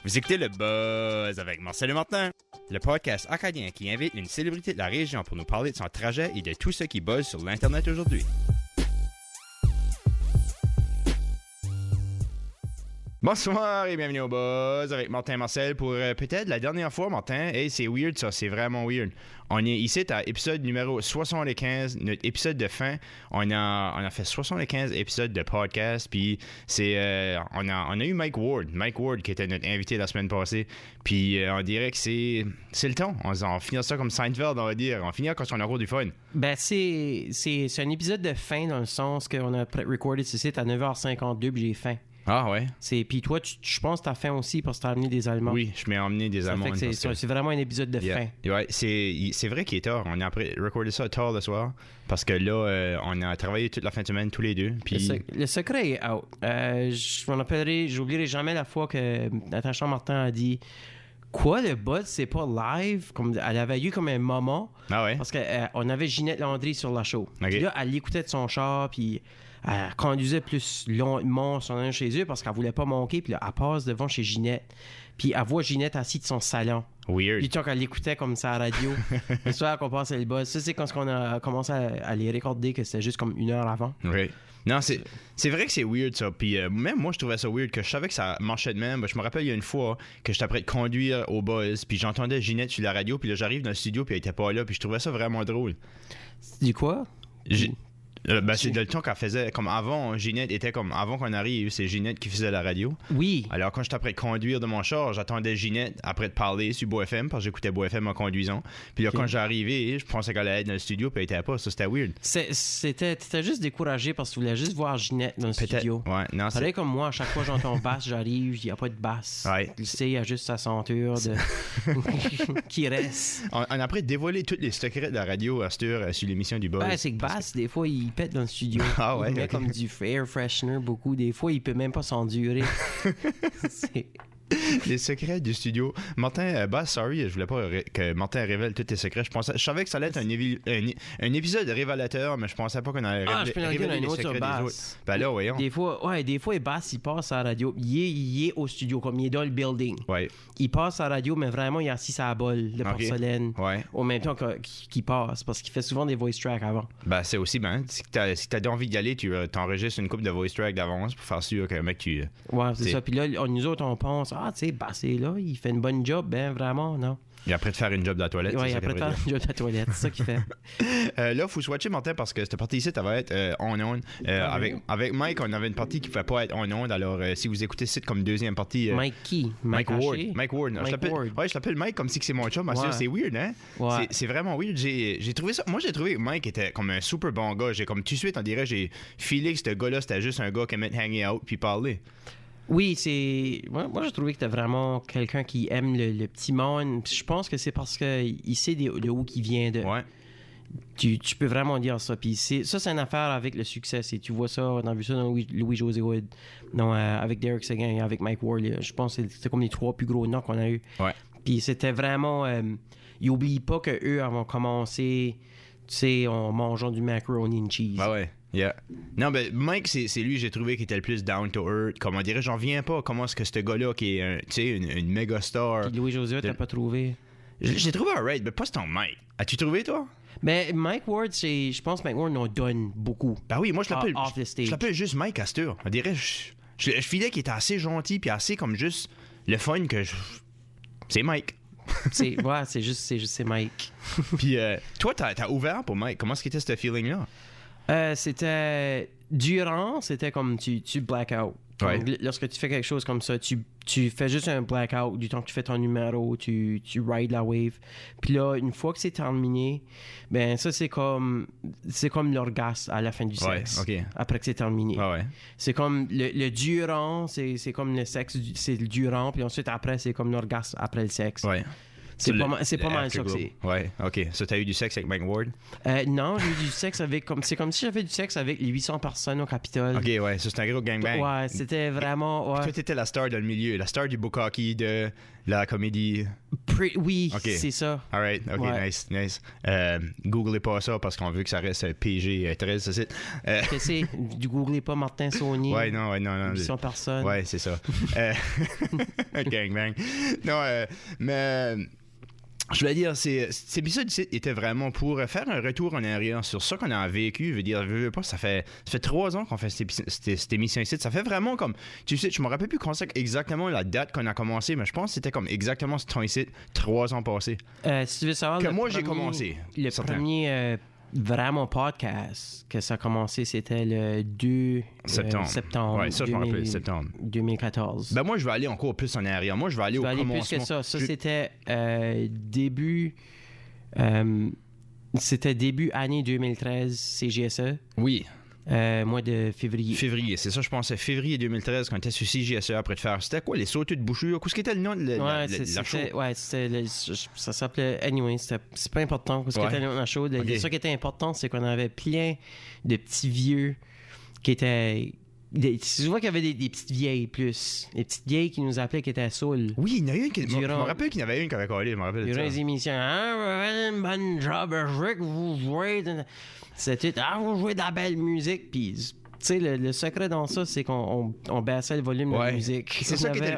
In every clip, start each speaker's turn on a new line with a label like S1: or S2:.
S1: Vous écoutez le Buzz avec Marcel et Martin, le podcast acadien qui invite une célébrité de la région pour nous parler de son trajet et de tout ce qui buzz sur l'Internet aujourd'hui. Bonsoir et bienvenue au Buzz avec Martin et Marcel pour peut-être la dernière fois, Martin. Hey, c'est weird ça, c'est vraiment weird. On est ici à épisode numéro 75, notre épisode de fin. On a fait 75 épisodes de podcast, puis on a eu Mike Ward qui était notre invité la semaine passée. Puis on dirait que c'est le temps. On finit ça comme Seinfeld, on va dire. On finit quand on a encore du fun.
S2: Ben, c'est un épisode de fin dans le sens qu'on a recordé ce site à 9h52 puis j'ai faim.
S1: Ah ouais?
S2: Puis toi, je pense que t'as faim aussi parce que t'as amené des aliments.
S1: Oui, je m'ai emmené des aliments.
S2: C'est vraiment un épisode de fin.
S1: Ouais, c'est vrai qu'il est tard. On a recordé ça tard le soir parce que là, on a travaillé toute la fin de semaine tous les deux. Puis...
S2: Le secret est out. J'oublierai jamais la fois que Natacha Martin a dit quoi, le buzz, c'est pas live? Comme, elle avait eu comme un moment.
S1: Ah ouais?
S2: Parce qu'on avait Ginette Landry sur la show.
S1: Okay.
S2: Puis là, elle l'écoutait de son char, puis elle conduisait plus longuement son chemin chez eux parce qu'elle voulait pas manquer. Puis là, elle passe devant chez Ginette. Puis elle voit Ginette assise de son salon.
S1: Weird.
S2: Puis tant qu'elle l'écoutait comme ça à la radio, le soir qu'on passait le buzz. Ça, c'est quand on a commencé à les recorder que c'était juste comme une heure avant.
S1: Oui. Non, c'est vrai que c'est weird ça. Puis même moi, je trouvais ça weird que je savais que ça marchait de même. Ben, je me rappelle il y a une fois que j'étais prêt de conduire au buzz, puis j'entendais Ginette sur la radio, puis là j'arrive dans le studio, puis elle était pas là, puis je trouvais ça vraiment drôle.
S2: Du quoi?
S1: C'est de le temps qu'elle faisait. Comme avant, Ginette était comme. Avant qu'on arrive, c'est Ginette qui faisait la radio.
S2: Oui.
S1: Alors, quand j'étais prêt de conduire de mon char, j'attendais Ginette après de parler sur Beau FM, parce que j'écoutais Beau FM en conduisant. Puis là, quand j'arrivais, je pensais qu'elle allait être dans le studio, puis elle était pas. Ça, c'était weird.
S2: T'étais juste découragé parce que tu voulais juste voir Ginette dans le studio.
S1: Ouais, non, c'est.
S2: Pareil comme moi, à chaque fois que j'entends basse, j'arrive, il n'y a pas de basse.
S1: Ouais.
S2: Tu sais, il y a juste sa ceinture qui reste.
S1: On a après dévoilé tous les secrets de la radio à cette heure sur l'émission du Buzz.
S2: Ben, c'est que basse, des fois, il pète dans le studio.
S1: Ah ouais,
S2: il met comme du air freshener beaucoup. Des fois, il peut même pas s'endurer.
S1: Les secrets du studio. Martin, sorry, je voulais pas que Martin révèle tous tes secrets. Je savais que ça allait être un épisode révélateur, mais je pensais pas qu'on allait révéler les secrets des autres. Ben là, voyons.
S2: Des fois, Bass, il passe à la radio. Il est au studio, comme il est dans le building.
S1: Ouais.
S2: Il passe à la radio, mais vraiment, il est assis à la bolle de porcelaine.
S1: Ouais.
S2: Au même temps qu'il passe, parce qu'il fait souvent des voice tracks avant.
S1: Ben, c'est aussi, si t'as envie d'y aller, tu t'enregistres une couple de voice tracks d'avance pour faire sûr qu'un mec, tu.
S2: Ouais, c'est ça. Puis là, nous autres, on pense, tu sais, Bassé, là, il fait une bonne job, ben vraiment, non.
S1: Et après de faire une job de la toilette.
S2: Ouais, après de faire une job de la toilette, c'est ça qu'il fait.
S1: Là, il faut swatcher, Martin, parce que cette partie ici, ça va être on-on. Avec Mike, on avait une partie qui ne pouvait pas être on-on. Alors, si vous écoutez ça comme deuxième partie...
S2: Mike qui?
S1: Mike Ward. Mike Ward. Je l'appelle Mike comme si c'est mon chum. Ouais. C'est weird, hein? Ouais. C'est vraiment weird. J'ai trouvé ça... Moi, j'ai trouvé que Mike était comme un super bon gars. J'ai comme tout de suite, on dirait, j'ai filé que ce gars-là, c'était juste un gars qui aimait hangar out puis parler.
S2: Oui, c'est... Moi, j'ai trouvé que t'es vraiment quelqu'un qui aime le petit monde. Je pense que c'est parce qu'il sait de où il vient de.
S1: Ouais.
S2: Tu peux vraiment dire ça. Puis c'est une affaire avec le succès. Tu vois ça, on a vu ça dans Louis-José Wood, avec Derek Seguin et avec Mike Ward. Je pense que c'était comme les 3 plus gros noms qu'on a eu.
S1: Ouais.
S2: Puis c'était vraiment... ils n'oublient pas qu'eux avons commencé, tu sais, en mangeant du macaroni and cheese.
S1: Ah ouais. Yeah. Non, ben Mike, c'est lui, j'ai trouvé, qui était le plus down to earth. Comment dirais, j'en viens pas comment est-ce que ce gars-là, qui est une méga star.
S2: Puis Louis-José, t'as pas trouvé?
S1: J'ai trouvé alright, mais pas c'est ton Mike. As-tu trouvé, toi?
S2: Ben, Mike Ward, je pense que Mike Ward nous donne beaucoup.
S1: Ben oui, moi, je l'appelle juste Mike à cette heure. On dirait, je filais qu'il était assez gentil, puis assez comme juste le fun que c'est Mike.
S2: C'est juste Mike.
S1: Puis toi, t'as ouvert pour Mike. Comment est-ce qu'était ce feeling-là?
S2: C'était comme tu black out.
S1: Ouais.
S2: Lorsque tu fais quelque chose comme ça, tu fais juste un blackout du temps que tu fais ton numéro, tu rides la wave. Puis là, une fois que c'est terminé, ben ça c'est comme l'orgasme à la fin du sexe.
S1: Okay.
S2: Après que c'est terminé.
S1: Ah ouais.
S2: C'est comme le durant, c'est comme le sexe, c'est le durant, puis ensuite après c'est comme l'orgasme après le sexe.
S1: Ouais.
S2: C'est pas mal ça que c'est.
S1: Ouais, ok. Ça, t'as eu du sexe avec Mike Ward?
S2: Non, j'ai eu du sexe avec... C'est comme si j'avais du sexe avec les 800 personnes au Capitole.
S1: Ok, ouais, ça, c'est un gros gangbang.
S2: Ouais, c'était vraiment... Ouais.
S1: Toi, t'étais la star dans le milieu, la star du bukkake, de la comédie.
S2: Oui,
S1: okay.
S2: C'est ça.
S1: Alright, ok, ouais. Nice. Googlez pas ça parce qu'on veut que ça reste PG 13, ça c'est.
S2: Qu'est-ce du googlez pas Martin Saunier.
S1: Ouais, non.
S2: 800 personnes.
S1: Ouais, c'est ça. Gangbang. Non, mais... Je voulais dire, cet épisode était vraiment pour faire un retour en arrière sur ça qu'on a vécu. Je veux dire, ça fait 3 ans qu'on fait cette émission ici. Ça fait vraiment comme... Tu sais, je me rappelle plus exactement la date qu'on a commencé, mais je pense que c'était comme exactement ce temps ici, 3 ans passés.
S2: Si tu veux savoir...
S1: j'ai commencé.
S2: Le premier... vraiment podcast que ça a commencé, c'était le 2 septembre.
S1: Ouais, ça, je me rappelle, septembre
S2: 2014.
S1: Ben moi, je vais aller encore plus en arrière. Moi, je vais aller au commencement.
S2: Plus que ça. Ça, c'était début... c'était début année 2013, CJSE.
S1: Oui.
S2: Mois de février.
S1: Février, c'est ça, je pensais. Février 2013, quand on était sur CJSE après de faire. C'était quoi, les sautés de bouchure? Qu'est-ce qui était le nom de la show?
S2: Ouais, c'était ça s'appelait... Anyway, c'est pas important. Qu'est-ce qui était le nom de la show? Okay. Ce qui était important, c'est qu'on avait plein de petits vieux qui étaient... Tu vois qu'il y avait des petites vieilles plus. Des petites vieilles qui nous appelaient qui étaient saoules.
S1: Oui, il y en a une qui... Je me rappelle qu'il y en avait une qui avait collé. Je me rappelle de ça.
S2: Les émissions. Vous faites une bonne job, je veux que vous jouez... C'était vous jouez de la belle musique, puis tu sais, le secret dans ça, c'est qu'on baissait le volume de la musique.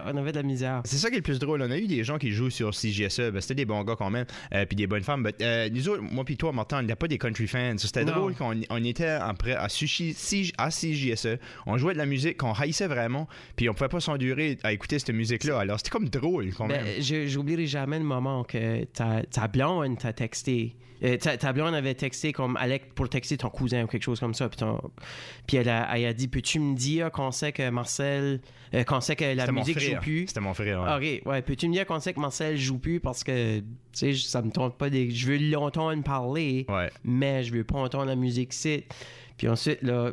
S2: On avait de la misère.
S1: C'est ça qui est le plus drôle. On a eu des gens qui jouent sur CJSE. Ben, c'était des bons gars quand même, puis des bonnes femmes. Nous autres, moi puis toi, Martin, on n'était pas des country fans. C'était drôle qu'on était après à CJSE. On jouait de la musique qu'on haïssait vraiment, puis on pouvait pas s'endurer à écouter cette musique-là. Alors, c'était comme drôle quand même.
S2: J'oublierai jamais le moment que ta blonde t'a texté. Ta blonde avait texté comme Alec pour texter ton cousin ou quelque chose comme ça. Puis elle a dit, peux-tu me dire qu'on sait que Marcel... qu'on sait que la musique joue plus?
S1: C'était mon frère, ouais.
S2: OK, ouais. Peux-tu me dire qu'on sait que Marcel joue plus parce que, tu sais, ça me tente pas je veux l'entendre parler, mais je veux pas entendre la musique ici. Puis ensuite, là,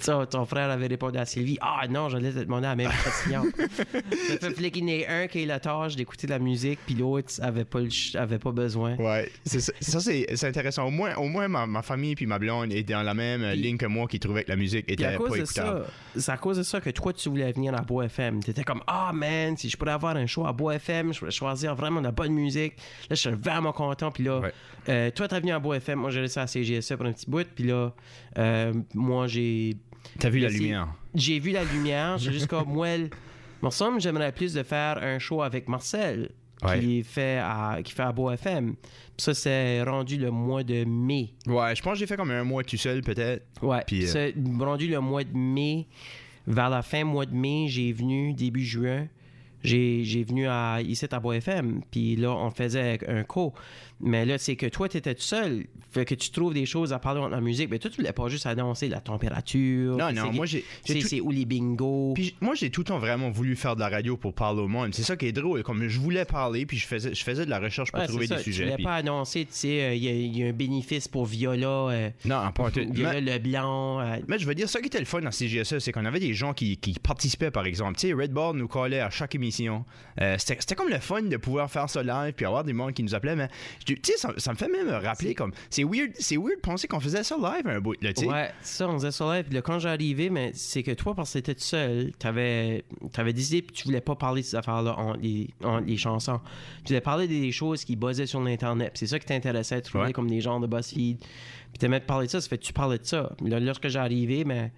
S2: ton frère avait répondu à Sylvie, non, j'allais te demander la même question. Ça fait fliquiner un qui a la tâche d'écouter de la musique, puis l'autre avait pas besoin.
S1: Ouais, ça c'est intéressant. Au moins ma famille puis ma blonde étaient dans la même ligne que moi qui trouvait que la musique était pas écoutable.
S2: C'est à cause de ça que toi, tu voulais venir à Beau FM. T'étais comme, man, si je pourrais avoir un show à Beau FM, je pourrais choisir vraiment de la bonne musique. Là, je suis vraiment content. Puis là, toi, t'es venu à Beau FM. Moi, j'ai resté à CGSE pour un petit bout. Puis là, moi, j'ai...
S1: T'as vu la lumière?
S2: J'ai vu la lumière. J'ai juste comme, il me semble j'aimerais plus de faire un show avec Marcel qui fait à Beau FM. Puis ça, c'est rendu le mois de mai. Ouais,
S1: je pense que j'ai fait comme un mois tout seul, peut-être.
S2: Ouais, puis c'est rendu le mois de mai. Vers la fin mois de mai, j'ai venu, début juin, j'ai venu ici à Beau FM. Puis là, on faisait un co. Mais là, c'est que toi, tu étais tout seul. Fait que tu trouves des choses à parler de la musique. Mais toi, tu voulais pas juste annoncer la température.
S1: Non, moi,
S2: c'est où les bingos.
S1: Puis moi, j'ai tout le temps vraiment voulu faire de la radio pour parler au monde. C'est ça qui est drôle. Comme je voulais parler, puis je faisais de la recherche pour trouver des sujets.
S2: Tu voulais pas annoncer, tu sais, il y a un bénéfice pour Viola.
S1: Non, pas tout.
S2: Viola Leblanc.
S1: Mais je veux dire, ça qui était le fun dans CGSE, c'est qu'on avait des gens qui participaient, par exemple. Tu sais, Red Ball nous collait à chaque émission. C'était comme le fun de pouvoir faire ça live, puis avoir des gens qui nous appelaient. Mais tu sais, ça me fait même rappeler comme c'est weird de penser qu'on faisait ça live un bout là, tu sais.
S2: Ouais, ça on faisait ça live. Puis là, quand j'ai arrivé, mais c'est que toi, parce que t'étais tout seul, t'avais décidé puis tu voulais pas parler de ces affaires-là en les chansons. Tu voulais parler des choses qui buzzaient sur l'internet. Puis c'est ça qui t'intéressait, de trouver comme des genres de BuzzFeed. Puis t'aimais te parler de ça, ça fait que tu parlais de ça. Là, lorsque j'ai arrivé, mais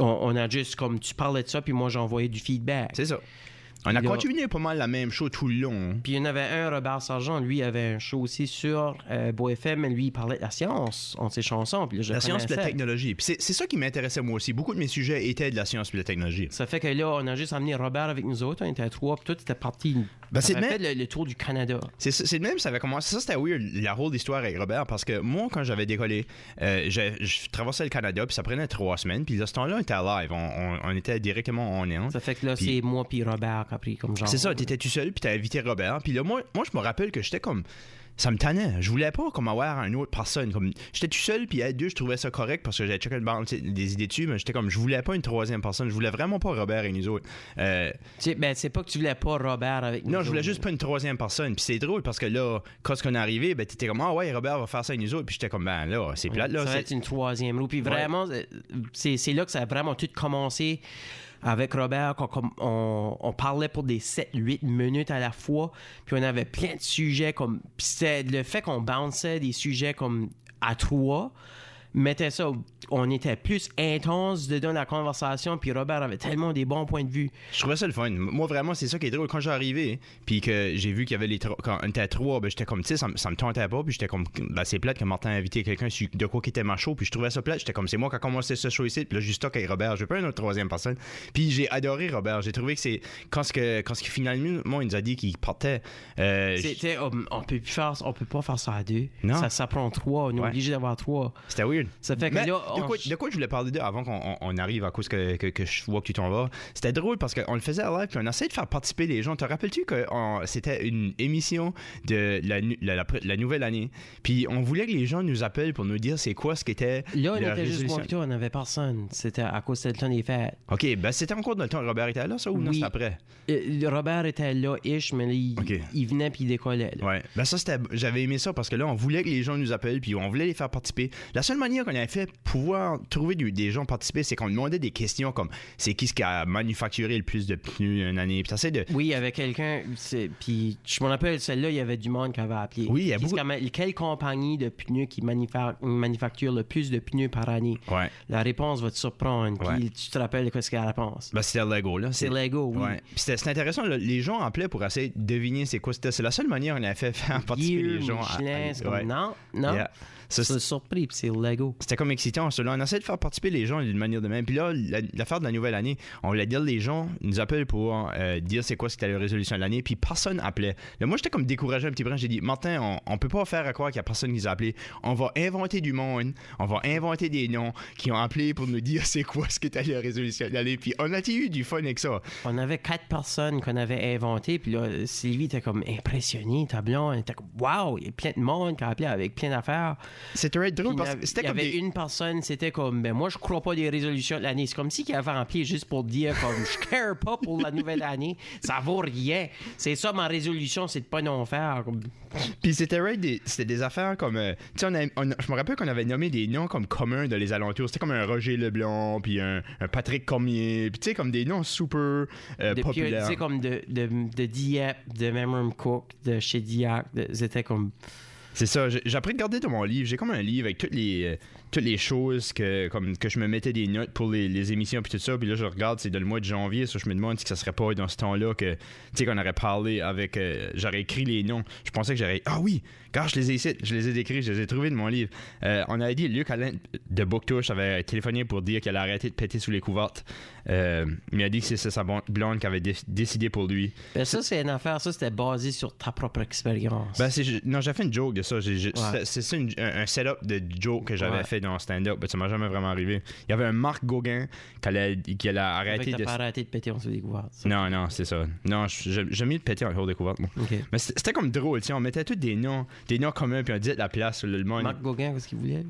S2: on a juste comme tu parlais de ça, puis moi j'envoyais du feedback.
S1: C'est ça. On a continué pas mal la même chose tout le long.
S2: Puis il y en avait un, Robert Sargent, lui, avait un show aussi sur Beau FM, mais lui, il parlait de la science, en ses chansons. Puis là,
S1: la science et la technologie. Puis c'est ça qui m'intéressait moi aussi. Beaucoup de mes sujets étaient de la science et de la technologie.
S2: Ça fait que là, on a juste amené Robert avec nous autres, on était à 3, puis toi, tu étais parti.
S1: C'est
S2: fait le tour du Canada.
S1: C'est de même, ça avait commencé. Ça, c'était weird, la rôle d'histoire avec Robert, parce que moi, quand j'avais décollé, je traversais le Canada, puis ça prenait 3 semaines, puis à ce temps-là, on était live. On était directement en air.
S2: Ça fait que là, c'est moi puis Robert qui a pris comme genre.
S1: C'est ça, t'étais tout seul, puis t'as invité Robert. Puis là, moi, je me rappelle que j'étais comme... ça me tannait. Je voulais pas comme avoir une autre personne. Comme, j'étais tout seul, puis à deux, je trouvais ça correct parce que j'avais checké des idées dessus, mais j'étais comme, je voulais pas une troisième personne. Je voulais vraiment pas Robert et nous autres.
S2: C'est pas que tu voulais pas Robert avec nous.
S1: Non, je voulais juste pas une troisième personne. Puis c'est drôle parce que là, quand on est arrivé, ben t'étais comme, ah ouais, Robert va faire ça avec nous autres. Puis j'étais comme, ben là, c'est plate, là.
S2: Ça va être une troisième roue. Puis vraiment, c'est là que ça a vraiment tout commencé. Avec Robert, on parlait pour des 7-8 minutes à la fois, puis on avait plein de sujets comme... Puis c'était le fait qu'on bounçait des sujets comme à trois, mettait ça... On était plus intense dedans la conversation, puis Robert avait tellement des bons points de vue.
S1: Je trouvais ça le fun. Moi, vraiment, c'est ça qui est drôle. Quand j'ai arrivé, puis que j'ai vu qu'il y avait les trois... Quand on était à trois, ben j'étais comme, tu sais, ça me tentait pas, puis j'étais comme, ben c'est plate que Martin a invité quelqu'un de quoi qui était ma show, puis je trouvais ça plate. J'étais comme, c'est moi qui a commencé ce show ici, puis là, juste avec Robert. Je veux pas une autre troisième personne. Puis j'ai adoré Robert. J'ai trouvé que c'est... Quand finalement, il nous a dit qu'il partait...
S2: on peut pas faire ça à deux.
S1: Non.
S2: Ça prend trois. On est obligé d'avoir trois.
S1: C'était weird.
S2: Ça fait que là...
S1: De quoi je voulais parler d'eux avant qu'on arrive à cause que je vois que tu t'en vas? C'était drôle parce qu'on le faisait à live puis on essayait de faire participer les gens. Te rappelles-tu que c'était une émission de la nouvelle année? Puis on voulait que les gens nous appellent pour nous dire c'est quoi ce qu'était.
S2: Là, on était juste moi et toi, on n'avait personne. C'était à cause c'était le temps des fêtes.
S1: OK, ben c'était encore dans le temps. Robert était là, ça, ou non, c'était après?
S2: Robert était là-ish, mais là, il venait puis il décollait. Là.
S1: Ouais. Ben ça, j'avais aimé ça parce que là, on voulait que les gens nous appellent puis on voulait les faire participer. La seule manière qu'on avait fait pouvoir trouver des gens participer, c'est qu'on demandait des questions comme c'est qui a manufacturé le plus de pneus une année. Puis t'essaies de...
S2: Oui, il y avait quelqu'un, puis je me rappelle, celle-là, il y avait du monde qui avait appelé.
S1: Oui, il y a beaucoup...
S2: Quelle compagnie de pneus qui manufacture le plus de pneus par année?
S1: Ouais.
S2: La réponse va te surprendre. Puis tu te rappelles qu'est-ce qu'est la réponse?
S1: Ben, c'était Lego, là.
S2: C'est Lego, oui.
S1: Ouais. Puis c'était intéressant, là, les gens appelaient pour essayer de deviner c'est quoi c'était. C'est la seule manière qu'on avait fait faire participer les gens.
S2: C'est comme, non. Yeah. C'est surpris, puis c'est Lego.
S1: C'était comme excitant, cela. On essaie de faire participer les gens d'une manière de même. Puis là, l'affaire de la nouvelle année, on voulait dire les gens nous appellent pour dire c'est quoi c'était la résolution de l'année, puis personne appelait. Là, moi, j'étais comme découragé un petit peu. J'ai dit, Martin, on peut pas faire à croire qu'il y a personne qui nous a appelé. On va inventer du monde, on va inventer des noms qui ont appelé pour nous dire c'est quoi ce qu'était la résolution de l'année. Puis on a eu du fun avec ça.
S2: On avait 4 personnes qu'on avait inventées, puis là, Sylvie était comme impressionnée, Tablon, elle était comme, wow, il y a plein de monde qui a appelé avec plein d'affaires.
S1: C'était drôle parce que c'était comme.
S2: Il y avait une personne, c'était comme, ben moi, je crois pas des résolutions de l'année. C'est comme si qu'il avait rempli juste pour dire, comme, je care pas pour la nouvelle année. Ça vaut rien. C'est ça, ma résolution, c'est de pas non faire.
S1: Puis c'était des affaires comme. Tu sais, je me rappelle qu'on avait nommé des noms comme communs de les alentours. C'était comme un Roger Leblanc, puis un Patrick Cormier. Puis tu sais, comme des noms super populaires.
S2: Tu sais, comme de Dieppe, de Memram Cook, de chez Diac. C'était comme.
S1: C'est ça, j'ai appris à regarder dans mon livre. J'ai comme un livre avec toutes les choses que je me mettais des notes pour les émissions puis tout ça. Puis là, je regarde, c'est dans le mois de janvier. Ça, je me demande si ça serait pas dans ce temps-là que, tu sais, qu'on aurait parlé avec... j'aurais écrit les noms. Je pensais que j'aurais... Ah oui! Car je les ai ici, je les ai écrits, je les ai trouvés de mon livre. On avait dit, Luc Alain de Booktouche avait téléphoné pour dire qu'elle a arrêté de péter sous les couvertes. Il a dit que c'est sa blonde qui avait décidé pour lui.
S2: Ben ça, c'est une affaire. Ça, c'était basé sur ta propre expérience.
S1: Ben, non, j'ai fait une joke de ça. C'est ça un setup de joke que j'avais fait dans stand-up, mais ça m'a jamais vraiment arrivé. Il y avait un Marc Gauguin qui a arrêté
S2: de... pas arrêté de péter en dessous des couvertes.
S1: Non, c'est ça. Non, j'ai mis de péter en dessous des couvertes, moi.
S2: Okay.
S1: Mais c'était comme drôle, tu sais, on mettait tous des noms communs, puis on disait la place, le monde.
S2: Marc Gauguin, qu'est-ce qu'il voulait?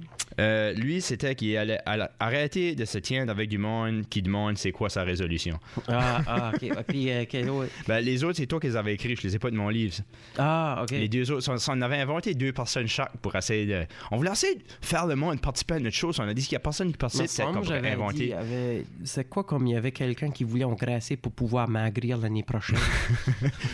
S1: Lui, c'était qu'il allait arrêter de se tenir avec du monde qui demande c'est quoi sa résolution.
S2: OK. Puis, quel autre?
S1: Ben, les autres, c'est toi qui les avais écrits, je les ai pas de mon livre.
S2: OK.
S1: Les deux autres, on avait inventé 2 personnes chaque pour essayer de... On voulait essayer de faire le monde participer à notre chose. On a dit qu'il y a personne qui participe, c'est comme j'avais inventé.
S2: C'est quoi comme il y avait quelqu'un qui voulait engraisser pour pouvoir maigrir l'année prochaine?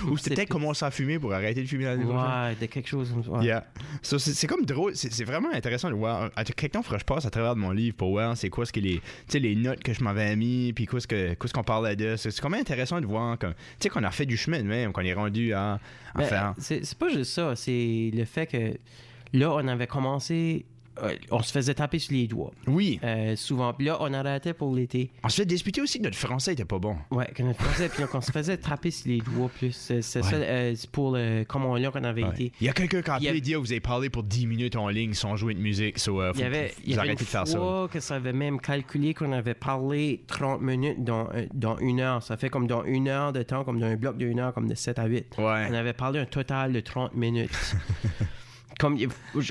S1: Ou c'était peut-être commencer à fumer pour arrêter de fumer l'année prochaine.
S2: Ouais, de quelque chose comme ça. Ouais.
S1: Yeah. So, c'est comme drôle, c'est vraiment intéressant de voir. Quelqu'un ferait je passe à travers de mon livre pour voir c'est quoi ce que les notes que je m'avais mis, puis quoi ce qu'on parlait de. C'est quand même intéressant de voir qu'on a fait du chemin même, qu'on est rendu à faire.
S2: C'est pas juste ça, c'est le fait que là, on avait commencé... on se faisait taper sur les doigts.
S1: Oui.
S2: Souvent. Puis là, on arrêtait pour l'été.
S1: On se fait disputer aussi que notre français était pas bon.
S2: Ouais, que notre français. Puis donc, on se faisait taper sur les doigts plus. C'est ça, c'est pour comment là qu'on avait été.
S1: Il y a quelqu'un qui a appelé et dit vous avez parlé pour 10 minutes en ligne sans jouer de musique. So,
S2: il y avait une fois que ça avait même calculé qu'on avait parlé 30 minutes dans 1 heure. Ça fait comme dans 1 heure de temps, comme dans un bloc de 1 heure, comme de 7 à 8.
S1: Ouais.
S2: On avait parlé un total de 30 minutes. Comme,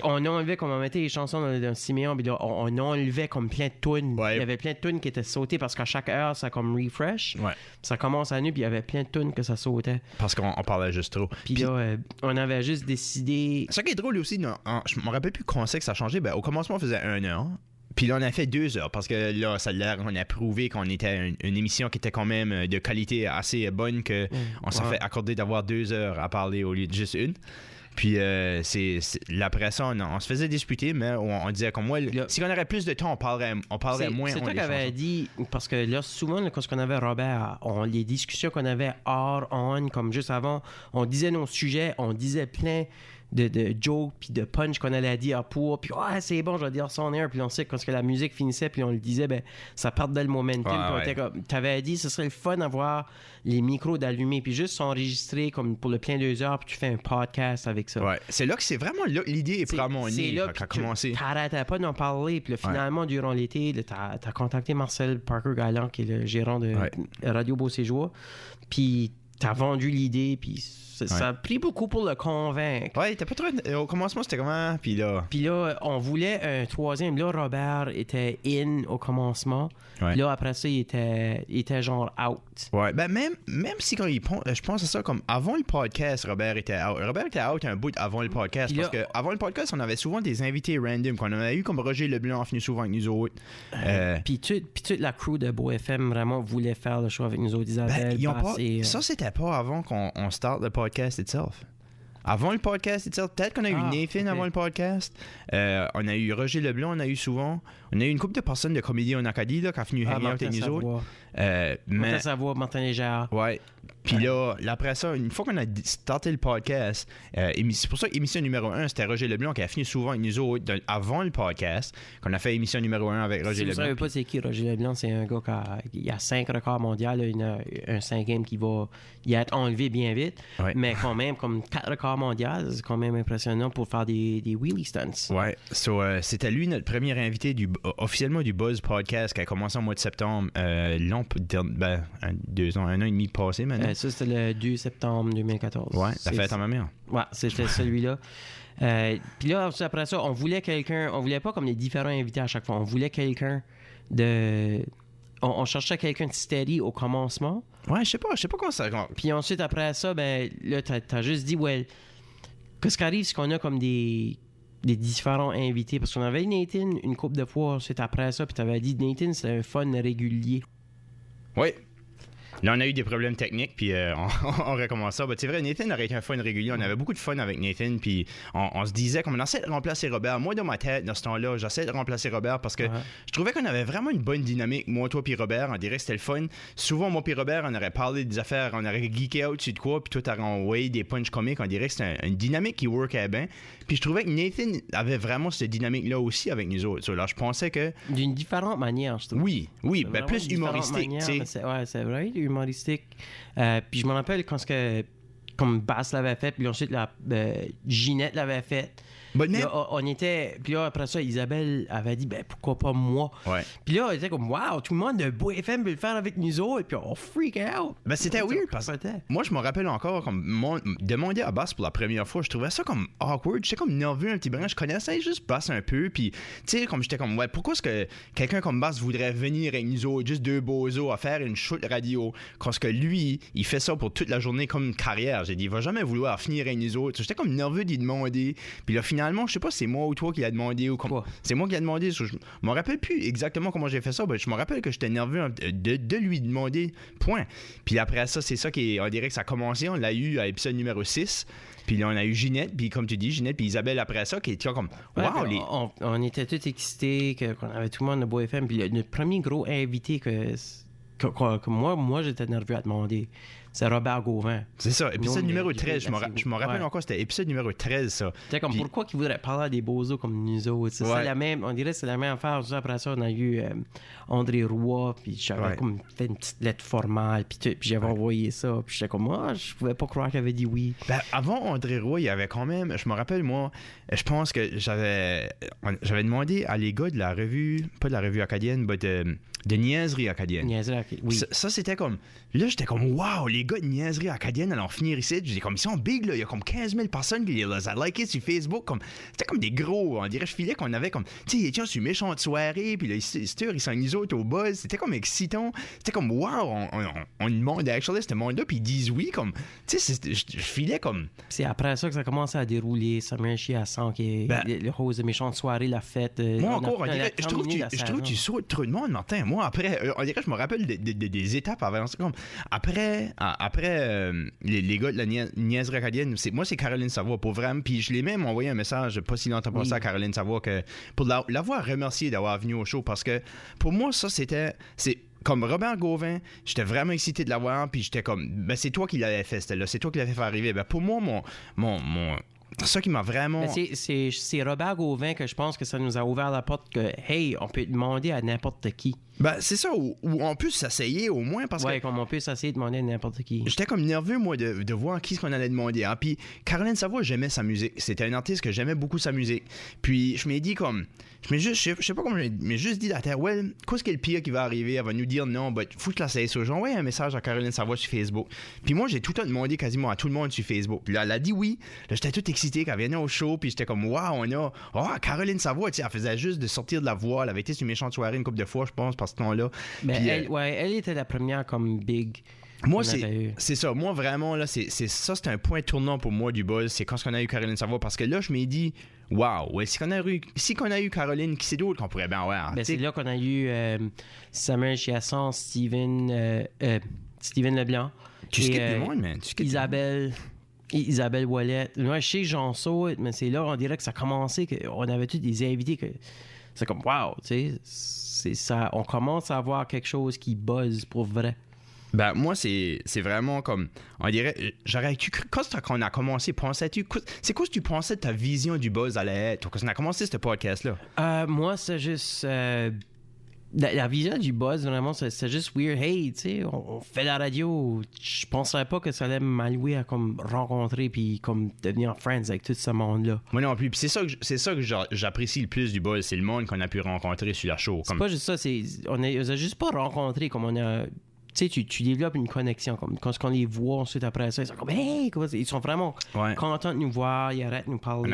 S2: on enlevait, comme on mettait les chansons dans Siméon, puis là, on enlevait comme plein de tunes.
S1: Ouais.
S2: Il y avait plein de tunes qui étaient sautées parce qu'à chaque heure, ça comme refresh.
S1: Ouais.
S2: Ça commence à nu, puis il y avait plein de tunes que ça sautait.
S1: Parce qu'on parlait juste trop.
S2: Puis là, on avait juste décidé...
S1: Ce qui est drôle aussi, je me rappelle plus quand c'est que ça a changé. Ben, au commencement, on faisait 1 heure. Puis là, on a fait 2 heures parce que là, on a prouvé qu'on était une émission qui était quand même de qualité assez bonne qu'on s'en fait accorder d'avoir 2 heures à parler au lieu de juste une. Puis après ça, on se faisait disputer, mais on disait comme moi, si on aurait plus de temps, on parlerait moins.
S2: C'est toi qui avais dit, parce que là, souvent, quand on avait Robert, les discussions qu'on avait hors on, comme juste avant, on disait nos sujets, on disait plein de jokes puis de punch qu'on allait dire pour, puis c'est bon, je vais dire ça en air, puis on sait que quand la musique finissait, puis on le disait, ben ça perdait le momentum. T'avais dit, ce serait le fun d'avoir les micros d'allumés, puis juste s'enregistrer comme pour le plein 2 heures, puis tu fais un podcast avec ça.
S1: Ouais, c'est là que c'est vraiment là, l'idée est vraiment née quand elle a commencé.
S2: T'arrêtais pas d'en parler, puis là, finalement, durant l'été, t'as contacté Marcel Parker-Galant, qui est le gérant de Radio Beau-Séjour, puis t'as vendu l'idée, puis ça a pris beaucoup pour le convaincre.
S1: Ouais, t'as pas trop... Au commencement, c'était comment? Puis là,
S2: on voulait un troisième. Là, Robert était in au commencement.
S1: Ouais.
S2: Là, après ça, il était genre out.
S1: Ouais, ben même si quand je pense à ça comme avant le podcast, Robert était out. Robert était out un bout avant le podcast. Parce que avant le podcast, on avait souvent des invités random qu'on avait eu, comme Roger Leblanc venu souvent avec nous autres.
S2: Puis toute la crew de Beau FM vraiment voulait faire le show avec nous autres. Isabelle,
S1: ça, c'était pas avant qu'on starte le podcast itself. Avant le podcast itself, peut-être qu'on a eu Nathan avant le podcast. On a eu Roger Leblanc, on a eu souvent. On a eu une couple de personnes de comédie en Acadie là, qui a fini hang out avec nous autres.
S2: Martin Savoie, Martin Légère.
S1: Ouais. Puis là, après ça, une fois qu'on a starté le podcast, c'est pour ça que émission numéro 1, c'était Roger Leblanc qui a fini souvent avec nous autres avant le podcast, qu'on a fait émission numéro 1 avec Roger Leblanc.
S2: Si vous ne savez pas c'est qui Roger Leblanc, c'est un gars qui a 5 records mondiaux, là, il a un 5e qui va être enlevé bien vite, mais quand même, comme 4 records mondiaux, c'est quand même impressionnant pour faire des wheelie stunts.
S1: Ouais, c'était lui notre premier invité officiellement du Buzz Podcast qui a commencé au mois de septembre, un an et demi passé maintenant.
S2: Ça, c'était le 2 septembre 2014.
S1: Ouais, la fête à ma mère.
S2: Ouais, c'était celui-là. Puis là, après ça, on voulait pas comme les différents invités à chaque fois. On voulait quelqu'un on cherchait quelqu'un de steady au commencement.
S1: Ouais, je sais pas comment ça...
S2: Puis ensuite, après ça, ben là, t'as juste dit, qu'est-ce qui arrive, c'est qu'on a comme des différents invités. Parce qu'on avait Nathan une couple de fois ensuite après ça, puis t'avais dit, Nathan, c'est un fun régulier.
S1: Oui. Là, on a eu des problèmes techniques, puis on recommence ça. C'est vrai, Nathan aurait été un fun régulier. On avait beaucoup de fun avec Nathan, puis on se disait comme on essaie de remplacer Robert. Moi, dans ma tête, dans ce temps-là, j'essaie de remplacer Robert parce que je trouvais qu'on avait vraiment une bonne dynamique, moi, toi, puis Robert. On dirait que c'était le fun. Souvent, moi, puis Robert, on aurait parlé des affaires, on aurait geeké out sur de quoi, puis toi, t'aurais envoyé des punch comiques. On dirait que c'était une dynamique qui workait bien. Puis je trouvais que Nathan avait vraiment cette dynamique-là aussi avec nous autres. Alors, je pensais que...
S2: D'une différente manière, je trouve.
S1: Oui, ben plus humoristique, tu sais.
S2: Ouais, c'est vrai, humoristique. Puis je me rappelle quand comme Bass l'avait fait, puis ensuite Ginette l'avait fait. Là, on était... Puis là, après ça, Isabelle avait dit, pourquoi pas moi?
S1: Ouais.
S2: Puis là, on était comme, wow, tout le monde de Beau FM veut le faire avec nous autres, puis on freak out.
S1: Ben, c'était weird parce que moi, je me rappelle encore, comme demander à Bass pour la première fois, je trouvais ça comme awkward. J'étais comme nerveux un petit brin. Je connaissais juste Bass un peu, puis, tu sais, comme j'étais comme, pourquoi est-ce que quelqu'un comme Bass voudrait venir avec nous autres, juste deux bozos, à faire une shoot radio, parce que lui, il fait ça pour toute la journée comme une carrière. J'ai dit, il va jamais vouloir finir avec nous autres. J'étais comme nerveux d'y demander. Puis là, finalement, je sais pas si c'est moi ou toi qui l'a demandé ou comment. C'est moi qui l'a demandé. Je me rappelle plus exactement comment j'ai fait ça. Je me rappelle que j'étais nerveux de lui demander. Point. Puis après ça, c'est ça on dirait que ça a commencé. On l'a eu à l'épisode numéro 6. Puis là, on a eu Ginette, puis comme tu dis, Ginette, puis Isabelle après ça, qui était comme, wow!
S2: On était tous excités qu'on avait tout le monde de Beau FM. Puis notre premier gros invité que moi, j'étais nerveux à demander. C'est Robert Gauvin.
S1: C'est ça, épisode numéro 13. Je me rappelle encore, c'était épisode numéro 13, ça.
S2: C'était comme, pourquoi qu'ils voudraient parler à des bozos comme nous autres? C'est la même, on dirait que c'est la même affaire. Après ça, on a eu André Roy, puis j'avais comme fait une petite lettre formale, puis j'avais envoyé ça, puis j'étais comme, je pouvais pas croire qu'il avait dit oui.
S1: Avant André Roy, il y avait quand même, je me rappelle, moi, je pense que j'avais demandé à les gars de la revue, pas de la revue acadienne, mais de Niaiserie acadienne.
S2: Niaiserie acadienne, oui.
S1: Ça, c'était comme, là, j'étais comme, wow, les les gars de niaiserie acadienne allons finir ici. J'ai comme, ils sont big, là. Il y a comme 15 000 personnes qui les ont liké sur Facebook. C'était comme des gros. On dirait, je filais qu'on avait comme, tu sais, ils étaient sur une méchante soirée. Puis là, ils sont nous autres au buzz. C'était comme excitant. C'était comme, wow, on demande actually ce monde-là. Puis ils disent oui. Comme, tu sais, je filais comme.
S2: C'est après ça que ça commence à dérouler. Ça met un chien à sang qui est le rose de méchante soirée, la fête.
S1: Moi, encore, je trouve que tu sautes trop de monde, Martin. Moi, après, on dirait, je me rappelle des étapes avant. Comme, après les gars de la niaiserie acadienne, c'est Caroline Savoie, pour vraiment. Puis je l'ai même envoyé un message pas si longtemps passé à Caroline Savoie pour l'avoir remercié d'avoir venu au show, parce que pour moi, ça, c'est comme Robert Gauvin, j'étais vraiment excité de l'avoir, puis j'étais comme, ben c'est toi qui l'avais fait, c'était là, c'est toi qui l'avais fait arriver. Ben pour moi, mon ça qui m'a vraiment.
S2: C'est Robert Gauvin que je pense que ça nous a ouvert la porte que, hey, on peut demander à n'importe qui.
S1: Ben, c'est ça, ou on peut s'essayer au moins, parce que...
S2: comme on peut s'essayer de demander à n'importe qui.
S1: J'étais comme nerveux, moi, de voir qui ce qu'on allait demander. Hein? Puis Caroline Savoie, j'aimais sa musique. C'était un artiste que j'aimais beaucoup sa musique. Puis je m'ai dit comme... Je sais pas comment je m'ai juste dit à terre, well, qu'est-ce qui est le pire qui va arriver? Elle va nous dire non, ben, faut que je la cesse. J'ai envoyé un message à Caroline Savoie sur Facebook. Puis moi, j'ai tout le temps demandé quasiment à tout le monde sur Facebook. Puis là, elle a dit oui. Là, j'étais tout excité qu'elle vienne au show. Puis j'étais comme, waouh, on a... Oh, Caroline Savoie, tu sais, elle faisait juste de sortir de la voix. Elle avait été sur une méchante soirée une couple de fois, je pense, par ce temps-là.
S2: Ben, puis, elle était la première comme big.
S1: Moi, c'est ça. Moi, vraiment, là, c'est ça, c'est un point tournant pour moi du buzz. C'est quand on a eu Caroline Savoie, parce que là, je m'ai dit, waouh, ouais, si qu'on a eu Caroline, qui c'est d'autre qu'on pourrait bien avoir?
S2: Ben, c'est là qu'on a eu Samuel Chiasson, Steven Leblanc.
S1: Tu skippes le monde, man.
S2: Isabelle Ouellette. Moi, je sais que j'en saute, mais c'est là, on dirait que ça a commencé, qu'on avait tous des invités que c'est comme, waouh, tu sais, c'est ça. On commence à avoir quelque chose qui buzz pour vrai.
S1: Ben, moi, c'est vraiment comme... On dirait... J'aurais cru... Quand on a commencé, pensais-tu... C'est quoi ce que tu pensais de ta vision du buzz allait être? Quand on a commencé ce podcast-là?
S2: Moi, c'est juste... La vision du buzz, vraiment, c'est juste weird. Hey, tu sais, on fait la radio. Je penserais pas que ça allait m'allouer à comme rencontrer puis comme devenir friends avec tout ce monde-là.
S1: Moi non plus. Puis c'est ça que j'apprécie le plus du buzz. C'est le monde qu'on a pu rencontrer sur la show.
S2: C'est pas juste ça. On a juste pas rencontré comme on a... Tu sais, tu développes une connexion. Comme quand on les voit ensuite après ça, ils sont comme, hey, quoi, ils sont vraiment contents de nous voir, ils arrêtent de nous parler.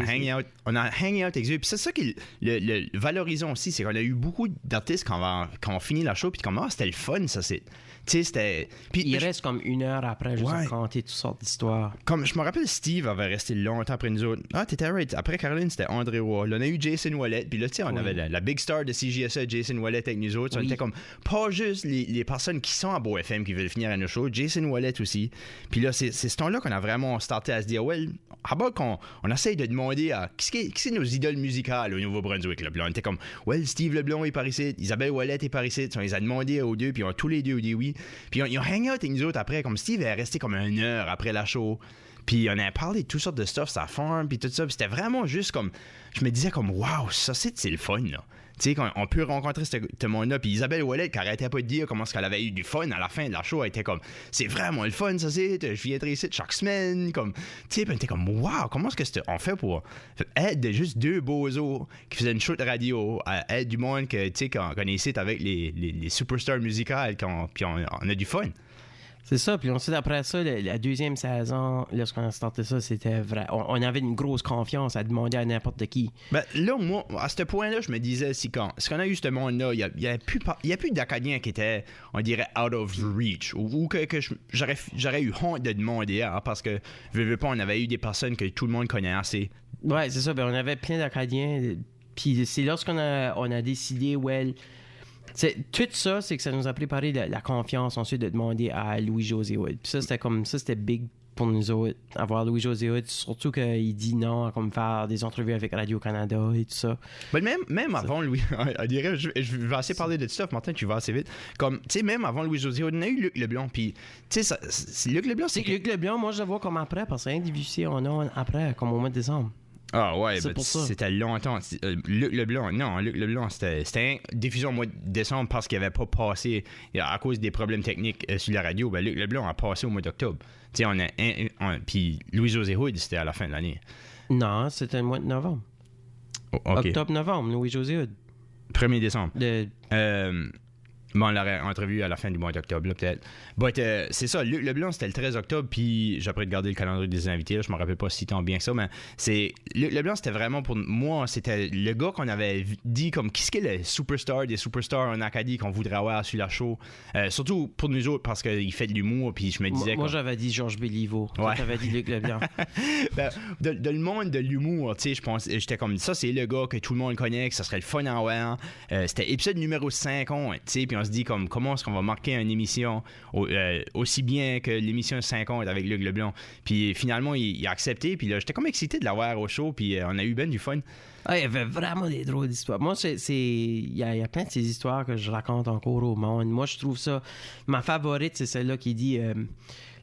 S1: On a hang out avec eux. Puis c'est ça qui le valorisant aussi, c'est qu'on a eu beaucoup d'artistes quand on finit la show, puis comme, c'était le fun, ça, c'est. Tu sais, c'était. Puis,
S2: il reste comme une heure après, juste à raconter toutes sortes d'histoires.
S1: Comme je me rappelle, Steve avait resté longtemps après nous autres. Ah, t'étais right. Après Caroline, c'était André Roy. Là, on a eu Jason Wallet. Puis là, tu sais, on avait la big star de CJSA, Jason Wallet, avec nous autres. On était comme pas juste les personnes qui sont à Beau FM qui veulent finir à nos shows, Jason Wallet aussi. Puis là, c'est ce temps-là qu'on a vraiment starté à se dire, well, à bas qu'on essaye de demander à qui c'est nos idoles musicales au Nouveau-Brunswick. Là. Puis là, on était comme, well, Steve Leblanc est par ici, Isabelle Wallet est par ici. On les a demandé aux deux, puis tous les deux ont dit oui. Puis ils ont hang out avec nous autres après, comme Steve est resté comme 1 heure après la show. Puis on a parlé de toutes sortes de stuff, sa farm, puis tout ça. Puis c'était vraiment juste comme, je me disais comme, wow, ça c'est le fun, là. Tu sais, on peut rencontrer ce monde-là. Puis Isabelle Ouellet, qui arrêtait pas de dire comment est-ce qu'elle avait eu du fun à la fin de la show, elle était comme, c'est vraiment le fun, ça, c'est. Je viendrai ici chaque semaine. Comme, tu sais, puis on était comme, wow, comment est-ce qu'on fait pour être de juste deux bozos qui faisaient une show de radio, à être du monde que, tu sais, qu'on est ici avec les superstars musicales, puis on a du fun.
S2: C'est ça, puis ensuite après ça, la deuxième saison, lorsqu'on a starté ça, c'était vrai. On avait une grosse confiance à demander à n'importe qui.
S1: Ben là, moi, à ce point-là, je me disais, si qu'on a eu ce monde-là, il y a plus d'Acadiens qui étaient, on dirait, out of reach, ou que j'aurais eu honte de demander, hein, parce que, veux pas, on avait eu des personnes que tout le monde connaît assez.
S2: Ouais, c'est ça, ben on avait plein d'Acadiens, puis c'est lorsqu'on a décidé, well... tout ça, c'est que ça nous a préparé la confiance ensuite de demander à Louis-José Hood. Puis ça, c'était big pour nous autres, avoir Louis-José Hood, surtout qu'il dit non à comme faire des entrevues avec Radio-Canada et tout ça.
S1: Mais même avant Louis, on dirait, je vais assez parler de stuff, Martin, tu vas assez vite. Comme, tu sais, même avant Louis-José Hood, on a eu Luc Leblanc, puis, tu sais, c'est Luc Leblanc, c'est...
S2: Luc Leblanc, moi, je le vois comme après, parce que rien d'IVC, on a après, comme au mois de décembre.
S1: Ah ouais, ben, c'était longtemps. Luc Leblanc, c'était une diffusion au mois de décembre parce qu'il n'avait pas passé, à cause des problèmes techniques sur la radio, ben Luc Leblanc a passé au mois d'octobre. Tu sais, puis Louis-José Hood, c'était à la fin de l'année.
S2: Non, c'était le mois de novembre.
S1: Oh, okay.
S2: Octobre-novembre, Louis-José Hood.
S1: 1er décembre. Bon, on l'aurait entrevu à la fin du mois d'octobre, là, peut-être. But, c'est ça, Luc Leblanc, c'était le 13 octobre, puis j'ai après regardé le calendrier des invités, là, je me rappelle pas si tant bien que ça, mais Luc Leblanc, c'était vraiment pour moi, c'était le gars qu'on avait dit comme, qu'est-ce qu'est le superstar des superstars en Acadie qu'on voudrait avoir sur la show, surtout pour nous autres, parce qu'il fait de l'humour, puis je me disais...
S2: Moi, j'avais dit Georges Béliveau,
S1: ouais.
S2: t'avais dit Luc Leblanc.
S1: Ben, de le monde de l'humour, tu sais, je pense, j'étais comme, ça, c'est le gars que tout le monde connaît, que ça serait le fun à voir. C'était épisode numéro 50, tu sais, puis on se dit comme comment est-ce qu'on va marquer une émission aussi bien que l'émission 50 avec Luc Leblanc. Puis finalement, il a accepté, puis là, j'étais comme excité de l'avoir au show, puis on a eu ben du fun.
S2: Ah, il y avait vraiment des drôles d'histoires. Moi, il y a plein de ces histoires que je raconte encore au monde. Moi, je trouve ça... Ma favorite, c'est celle-là qui dit...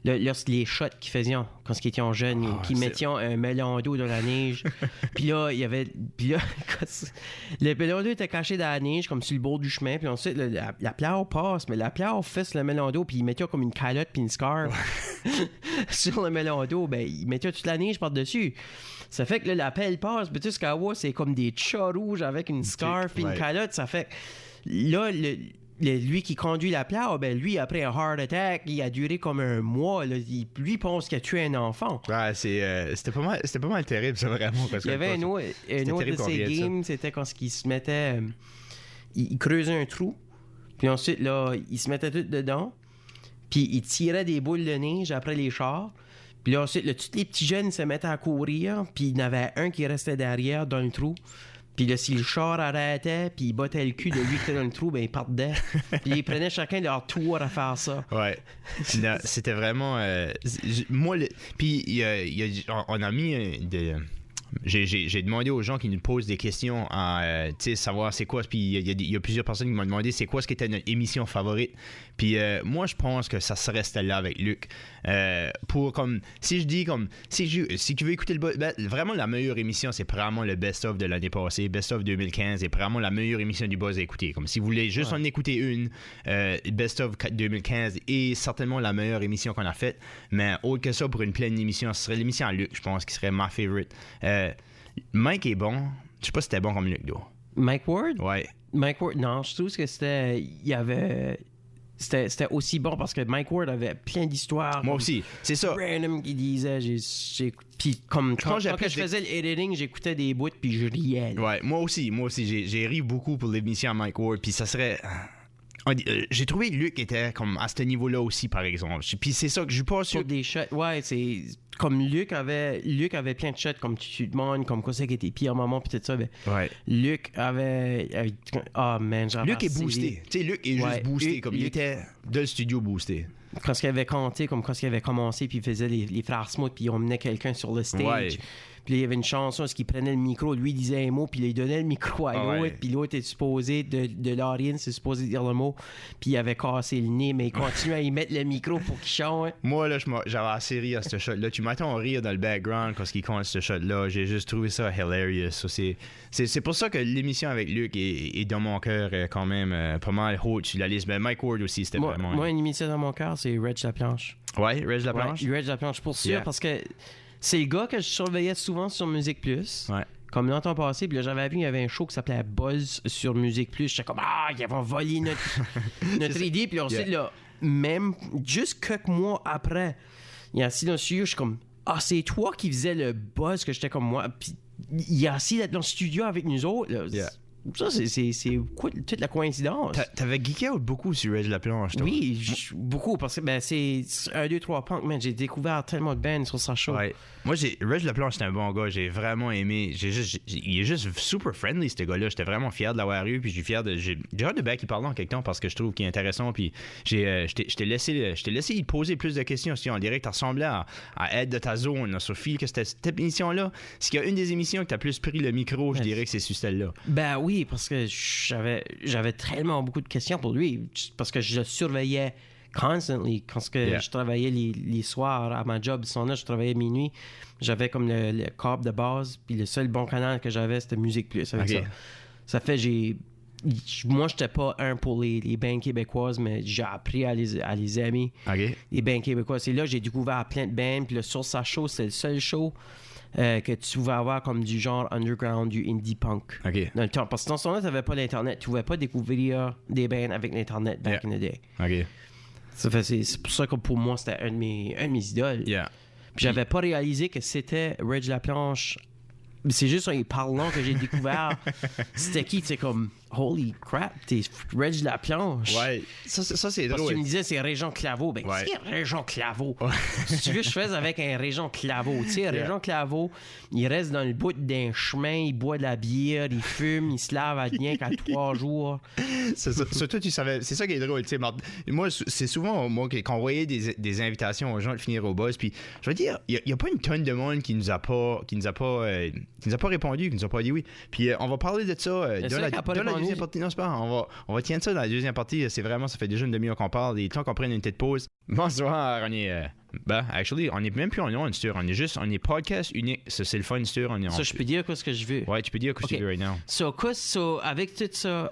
S2: les shots qu'ils faisaient quand ils étaient jeunes, qu'ils mettaient un melon d'eau dans la neige. Puis là, il y avait... Puis là, le melon d'eau était caché dans la neige, comme sur le bord du chemin. Puis ensuite, la pleure passe, mais la pleure fesse le melon d'eau, puis ils mettaient comme une calotte puis une scarf sur le melon d'eau. Ben, ils mettaient toute la neige par-dessus. Ça fait que là, la pelle passe, puis tu sais, c'est comme des chats rouges avec une scarf et une calotte. Ça fait que là, lui qui conduit la pleure, ben lui, après un heart attack, il a duré comme un mois. Là. Lui pense qu'il a tué un enfant.
S1: Ouais, c'était pas mal terrible, ça, vraiment. Parce
S2: il y avait un autre de ses games, c'était quand il se mettait... il creusait un trou, puis ensuite, là, il se mettait tout dedans, puis il tirait des boules de neige après les chars. Puis là, ensuite, tous les petits jeunes se mettaient à courir, puis il y en avait un qui restait derrière dans le trou. Puis là, si le char arrêtait, puis il battait le cul de lui qui était dans le trou, ben il partait. Puis ils prenaient chacun leur tour à faire ça.
S1: Ouais. C'était vraiment... Puis on a mis j'ai demandé aux gens qui nous posent des questions à savoir c'est quoi. Puis il y a plusieurs personnes qui m'ont demandé c'est quoi ce qui était notre émission favorite. Puis moi, je pense que ça serait celle-là avec Luc. Pour comme si je dis comme si tu veux écouter vraiment la meilleure émission, c'est vraiment le best-of de l'année passée, best-of 2015, c'est vraiment la meilleure émission du Buzz à écouter. Comme si vous voulez juste en écouter une, best-of 2015 est certainement la meilleure émission qu'on a faite. Mais autre que ça, pour une pleine émission, ce serait l'émission à Luc, je pense, qui serait ma favorite. Mike est bon. Je sais pas si c'était bon comme Luc, though.
S2: Mike Ward?
S1: Ouais.
S2: Mike Ward, non, je trouve que c'était... Il y avait... C'était aussi bon parce que Mike Ward avait plein d'histoires.
S1: Moi aussi, c'est ça.
S2: Random qui disait, puis comme quand je faisais le editing, j'écoutais des bouts puis je riais. Là.
S1: Ouais, moi aussi, j'ai ri beaucoup pour l'émission à Mike Ward, puis ça serait... j'ai trouvé que Luc était comme à ce niveau-là aussi, par exemple. Puis c'est ça que je suis pas sûr.
S2: Pour des shots, ouais, c'est comme Luc avait plein de shots, comme tu te demandes, comme quoi c'est qui était pire moment, puis tout ça. Ben,
S1: ouais.
S2: Luc avait man, j'avais
S1: Luc est boosté. Tu sais, Luc est juste boosté, comme il était de le studio boosté.
S2: Quand il avait compté, comme quand il avait commencé, puis il faisait les frères Smooth, puis il emmenait quelqu'un sur le stage.
S1: Ouais.
S2: Puis là, il y avait une chanson, parce qu'il prenait le micro, lui il disait un mot, puis là, il donnait le micro à l'autre, puis l'autre était supposé, de l'audience, c'est supposé dire le mot, puis il avait cassé le nez, mais il continuait à y mettre le micro pour qu'il chante.
S1: Moi, là, j'avais assez ri à ce shot-là. Tu m'attends à rire dans le background quand il compte ce shot-là. J'ai juste trouvé ça hilarious. C'est pour ça que l'émission avec Luc est dans mon cœur quand même pas mal haute sur la liste. Mais Mike Ward aussi, c'était vraiment...
S2: Moi, une émission dans mon cœur, c'est Reg Laplanche.
S1: Ouais, Reg Laplanche?
S2: Ouais, Reg Laplanche, pour sûr, parce que... C'est le gars que je surveillais souvent sur Musique Plus. Ouais. Comme longtemps passé, puis là, j'avais vu, il y avait un show qui s'appelait Buzz sur Musique Plus. J'étais comme, il va voler notre idée. Puis ensuite, là, même juste quelques mois après, il est assis dans le studio, je suis comme, c'est toi qui faisais le Buzz, que j'étais comme moi. Puis il est assis dans le studio avec nous autres. Là. Ça, c'est quoi, toute la coïncidence.
S1: T'avais geeké out beaucoup sur Reg Laplanche, toi.
S2: Oui, beaucoup, parce que c'est 1, 2, 3 punk, man. J'ai découvert tellement de bands sur sa show.
S1: Ouais. Moi, Reg Laplanche, c'est un bon gars. J'ai vraiment aimé. Il est juste super friendly, ce gars-là. J'étais vraiment fier de l'avoir eu, puis j'ai hâte de bien qu'il parle en quelque temps parce que je trouve qu'il est intéressant. Puis je t'ai laissé y poser plus de questions. Si on dirait que t'as ressemblé à Ed de ta zone, sur fil que c'était cette émission-là. S'il y a une des émissions que t'as plus pris le micro, je dirais que c'est sur celle-là.
S2: Ben oui, parce que j'avais tellement beaucoup de questions pour lui, parce que je le surveillais constantly. Quand je travaillais les soirs à ma job, je travaillais minuit, j'avais comme le câble de base, puis le seul bon canal que j'avais, c'était Musique Plus. Avec ça fait, moi, j'étais pas pour les bands québécoises, mais j'ai appris à les aimer. Les bands québécoises. C'est là que j'ai découvert plein de bands, puis le Sur sa show, c'était le seul show que tu pouvais avoir comme du genre underground, du indie punk.
S1: OK.
S2: Dans le temps. Parce que dans ce temps-là, tu n'avais pas l'Internet. Tu ne pouvais pas découvrir des bands avec l'Internet back in the day.
S1: OK.
S2: C'est pour ça que pour moi, c'était un de mes idoles.
S1: Yeah.
S2: Puis j'avais pas réalisé que c'était Reg Laplanche. C'est juste en parlant que j'ai découvert c'était qui, tu sais, comme holy crap, t'es Reg Laplanche.
S1: Ouais, ça c'est
S2: Parce que
S1: drôle.
S2: tu me disais c'est Régent Claveau. Ben,
S1: Ouais.
S2: c'est Régent Claveau. Si tu veux, je fais avec un Régent Claveau. Tu sais, Régent Claveau, il reste dans le bout d'un chemin, il boit de la bière, il fume, il se lave à rien qu'à 3 jours.
S1: Surtout, tu savais, c'est ça qui est drôle. Tu sais, moi, c'est souvent moi qu'on envoyait des invitations aux gens de finir au buzz. Puis, je veux dire, il n'y a pas une tonne de monde qui nous a pas répondu, qui nous a pas dit oui. Puis, on va parler de ça dans la deuxième partie. Non, c'est pas. On va tenir ça dans la deuxième partie. C'est vraiment, ça fait déjà une demi-heure qu'on parle. Il est temps qu'on prenne une petite pause. Bonsoir, on est. On est même plus en on est podcast unique. Ça, c'est le fun, Stur.
S2: Ça, je peux dire quoi ce que je veux.
S1: Ouais, tu peux dire ce que tu veux right now.
S2: So, avec tout ça,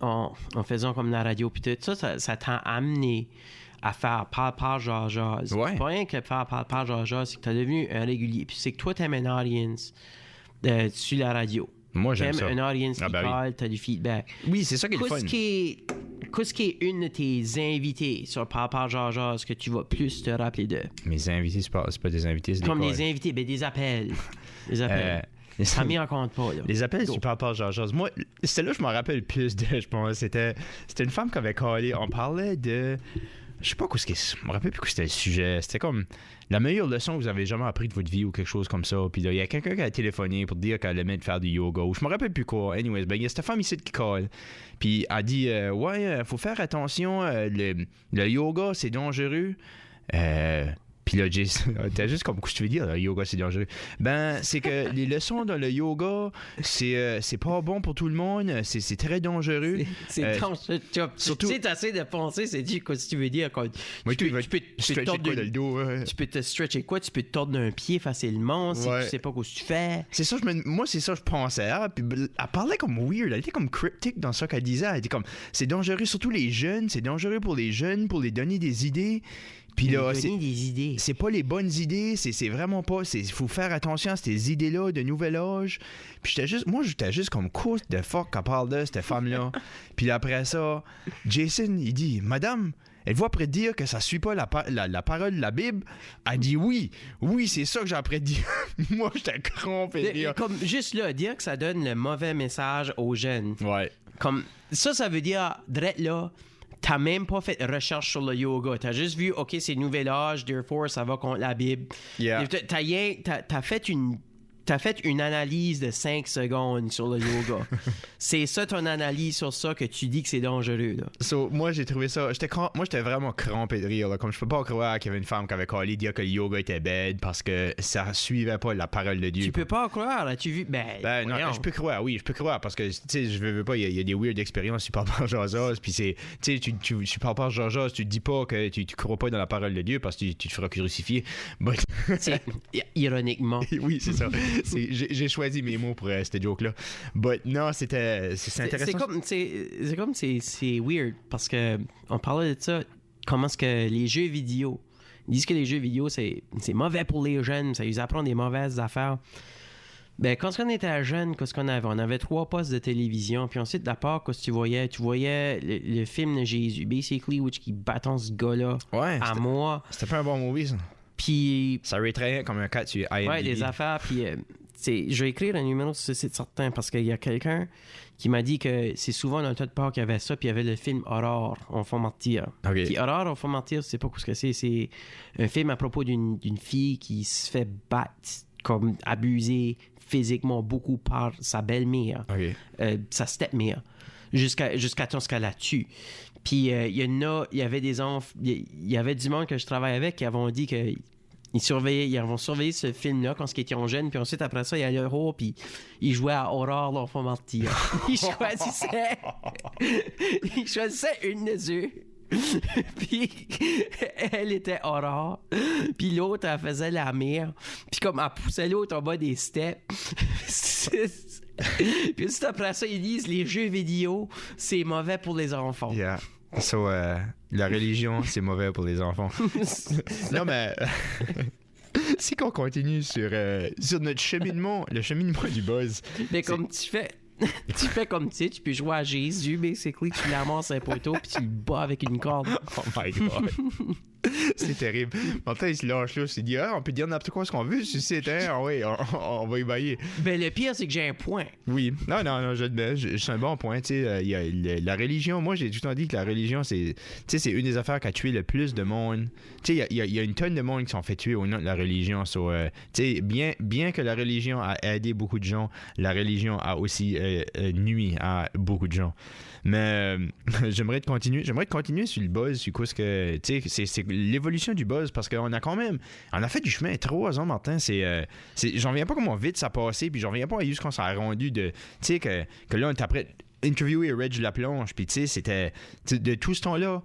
S2: en faisant comme la radio, puis tout ça, ça t'a amené à faire parle jase.
S1: Ouais.
S2: C'est pas rien que faire parle jase, c'est que t'as devenu un régulier. Puis c'est que toi, t'aimes une audience sur la radio.
S1: Moi, j'aime ça.
S2: T'aimes une audience qui parle, t'as du feedback.
S1: Oui, c'est ça qui est le fun.
S2: Qu'est-ce qui est une de tes invités sur Parle jase que tu vas plus te rappeler de?
S1: Mes invités, c'est pas des invités, c'est
S2: comme
S1: des
S2: des invités, ben des appels. Des appels. Ça m'y en compte pas, là.
S1: Les appels sur Parle jase. Moi, celle-là, je m'en rappelle plus de, je pense. C'était une femme qui avait callé. On parlait de... Je sais pas quoi je me rappelle plus quoi c'était le sujet. C'était comme la meilleure leçon que vous avez jamais appris de votre vie ou quelque chose comme ça. Puis là, il y a quelqu'un qui a téléphoné pour dire qu'elle aimait faire du yoga. Ou je me rappelle plus quoi. Anyways, ben il y a cette femme ici qui call. Puis elle dit faut faire attention, le yoga c'est dangereux. Puis là, t'as juste comme, qu'est-ce que tu veux dire, le yoga, c'est dangereux? Ben, c'est que les leçons dans le yoga, c'est pas bon pour tout le monde, c'est très dangereux.
S2: C'est dangereux. Surtout, tu sais, t'essaies de penser, c'est dit, qu'est-ce que tu veux dire? Tu peux te stretcher quoi? Tu peux te tordre d'un pied facilement si tu sais pas ce que tu fais.
S1: C'est ça, moi, c'est ça que je pensais. Puis elle parlait comme weird, elle était comme cryptique dans ça qu'elle disait. Elle était comme, c'est dangereux, surtout les jeunes, c'est dangereux pour les jeunes, pour les donner des idées. Puis là, c'est pas les bonnes idées, c'est vraiment pas. Il faut faire attention à ces idées-là de nouvel âge. Puis j'étais juste comme, quoi de fuck qu'elle parle de cette femme-là. Puis après ça, Jason, il dit, madame, elle voit après dire que ça suit pas la parole de la Bible. Elle dit oui, c'est ça que j'ai après dit. Moi, j'étais crampé.
S2: Comme juste là, dire que ça donne le mauvais message aux jeunes.
S1: Ouais.
S2: Comme ça veut dire, drette là. T'as même pas fait de recherche sur le yoga. T'as juste vu, OK, c'est nouvel âge, therefore, ça va contre la Bible.
S1: Yeah.
S2: T'as fait une analyse de 5 secondes sur le yoga. C'est ça ton analyse sur ça que tu dis que c'est dangereux. Là.
S1: So, moi, j'ai trouvé ça... Moi, j'étais vraiment crampé de rire. Là. Comme je peux pas croire qu'il y avait une femme qui avait collé dire que le yoga était bête parce que ça suivait pas la parole de Dieu.
S2: Tu peux pas croire, là. Tu vis...
S1: Ben non, je peux croire, oui. Je peux croire parce que, tu sais, je veux pas, il y a des weird expériences. Tu parles par Jazaz, puis c'est... Tu sais, tu parles par Jazaz, tu te dis pas que tu crois pas dans la parole de Dieu parce que tu te feras crucifier. But...
S2: Ironiquement.
S1: Oui, c'est ça. J'ai choisi mes mots pour cette joke-là. But non, c'est intéressant.
S2: C'est weird parce que on parlait de ça. Comment est-ce que les jeux vidéo, ils disent que les jeux vidéo, c'est mauvais pour les jeunes, ça les apprend des mauvaises affaires. Ben, quand on était jeune, qu'est-ce qu'on avait? On avait 3 postes de télévision, puis ensuite, d'abord, qu'est-ce que tu voyais? Tu voyais le film de Jésus, basically, où qui battant ce gars-là à moi.
S1: C'était pas un bon movie, ça.
S2: Puis...
S1: Ça raterait comme un 4 sur IMDb.
S2: Ouais, des affaires, puis... je vais écrire un numéro sur ce site certain parce qu'il y a quelqu'un qui m'a dit que c'est souvent dans le tas de part qu'il y avait ça, puis il y avait le film Aurore, Enfant martyr.
S1: Okay.
S2: Puis Aurore, Enfant martyr, je sais pas ce que c'est. C'est un film à propos d'une fille qui se fait battre, comme abusée physiquement beaucoup par sa belle-mère, sa step-mère, jusqu'à temps qu'elle la tue. Puis il y avait des enfants, il y avait du monde que je travaille avec qui avaient dit que ils vont surveiller ce film-là quand ils étaient jeunes, puis ensuite, après ça, il y allait au puis ils jouaient à Aurore, l'enfant martyr. Ils choisissaient une de eux. Puis elle était Aurore, puis l'autre, elle faisait la mère. Puis comme elle poussait l'autre en bas des steps. Puis juste après ça, ils disent les jeux vidéo, c'est mauvais pour les enfants.
S1: Yeah. So, la religion, c'est mauvais pour les enfants. Non, mais... Si qu'on continue sur notre cheminement, le cheminement du buzz.
S2: Mais comme tu fais... tu fais comme tu sais, tu peux jouer à Jésus, basically, tu l'amasses un poteau puis tu le bats avec une corde.
S1: Oh my God. C'est terrible. En fait, il se lâche là, il se dit, on peut dire n'importe quoi ce qu'on veut, si c'est un, oui, on va y bailler.
S2: Ben, le pire, c'est que j'ai un point.
S1: Oui. Non, c'est un bon point. Tu sais, il y a la religion, moi, j'ai tout le temps dit que la religion, c'est une des affaires qui a tué le plus de monde. Tu sais, il y a une tonne de monde qui sont fait tuer au nom de la religion. Tu sais, bien que la religion a aidé beaucoup de gens, la religion a aussi nuit à beaucoup de gens. Mais j'aimerais continuer sur le buzz, sur quoi que, tu sais, c'est l'évolution du buzz, parce qu'on a fait du chemin 3 ans, Martin. J'en reviens pas comment vite ça passait, puis j'en reviens pas à juste qu'on s'est rendu de, tu sais, que là, on est après interviewer Reg Laplonge, puis tu sais, c'était de tout ce temps-là,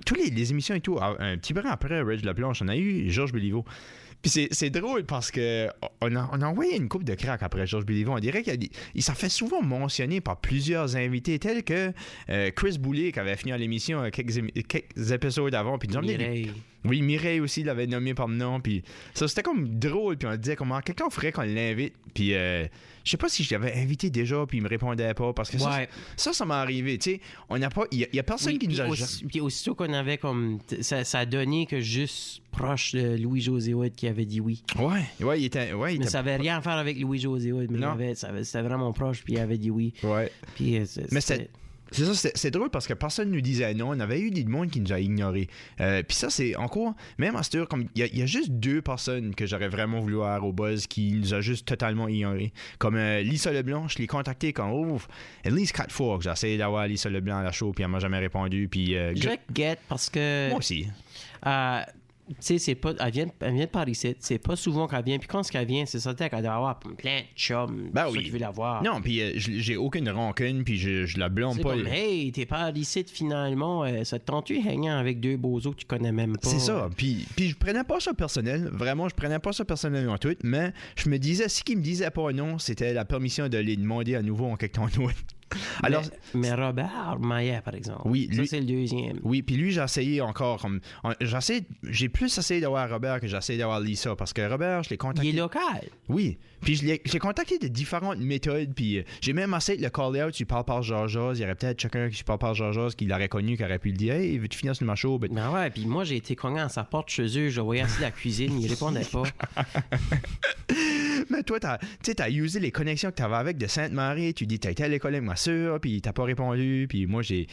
S1: toutes les émissions et tout, un petit peu après Reg Laplonge, on a eu Georges Béliveau. Puis c'est drôle parce que on a envoyé une coupe de crack après Georges Béliveau. On dirait qu'il s'en fait souvent mentionner par plusieurs invités, tels que Chris Boulet, qui avait fini à l'émission quelques épisodes avant. Puis
S2: Mireille.
S1: Oui, Mireille aussi l'avait nommé par nom. Puis ça, c'était comme drôle. Puis on disait comment quelqu'un ferait qu'on l'invite. Puis je sais pas si je l'avais invité déjà, puis il me répondait pas. Parce que ça m'est arrivé. Tu sais, on n'a pas. Il y a personne qui nous a.
S2: Puis aussitôt qu'on avait comme. Ça a donné que juste proche de Louis-José Hood qui avait dit oui.
S1: Ouais, il était.
S2: Mais ça avait rien à faire avec Louis-José Hood. Mais c'était vraiment proche, puis il avait dit oui.
S1: Ouais.
S2: Puis
S1: mais c'est ça, c'est drôle parce que personne ne nous disait non. On avait eu des monde qui nous a ignorés. Puis ça, c'est encore, même à cette heure, comme il y a juste 2 personnes que j'aurais vraiment voulu avoir au buzz qui nous a juste totalement ignorés. Comme Lisa Leblanc, je l'ai contacté quand at least 4 fois que j'ai essayé d'avoir Lisa Leblanc à la show, puis elle m'a jamais répondu. Puis
S2: je guette parce que.
S1: Moi aussi.
S2: Tu sais, c'est pas. Elle vient de Paris ici. C'est pas souvent qu'elle vient. Puis quand elle vient, c'est ça qu'elle doit avoir plein de chums.
S1: Ben
S2: oui. Qui veut la voir.
S1: Non, puis j'ai aucune rancune, puis je la blâme pas.
S2: Comme, hey, t'es pas ici finalement. Ça te tente-tu hangant avec 2 bozos que tu connais même pas?
S1: C'est ça. Puis je prenais pas ça personnel. Vraiment, je prenais pas ça personnellement tout. Mais je me disais, si qu'il me disait pas non, c'était la permission de les demander à nouveau en quelque temps d'autre. Alors,
S2: mais Robert Maillet, par exemple.
S1: Oui,
S2: ça, c'est le deuxième.
S1: Oui, puis lui, j'ai essayé encore. J'ai plus essayé d'avoir Robert que j'ai essayé d'avoir Lisa, parce que Robert, je l'ai contacté.
S2: Il est local.
S1: Oui, puis je l'ai contacté de différentes méthodes, puis j'ai même essayé de le call-out. Tu parles par Georges. Il y aurait peut-être quelqu'un qui parle par Georges qui l'aurait connu, qui aurait pu le dire, hey, veux-tu finir sur ma show?
S2: Ben ouais, puis moi, j'ai été cogné à sa porte chez eux. Je le voyais assis à la cuisine, il répondait pas.
S1: Mais toi, t'as usé les connexions que t'avais avec de Sainte-Marie. Tu dis, t'as été à l'école avec ma soeur, puis t'as pas répondu. Puis moi, j'ai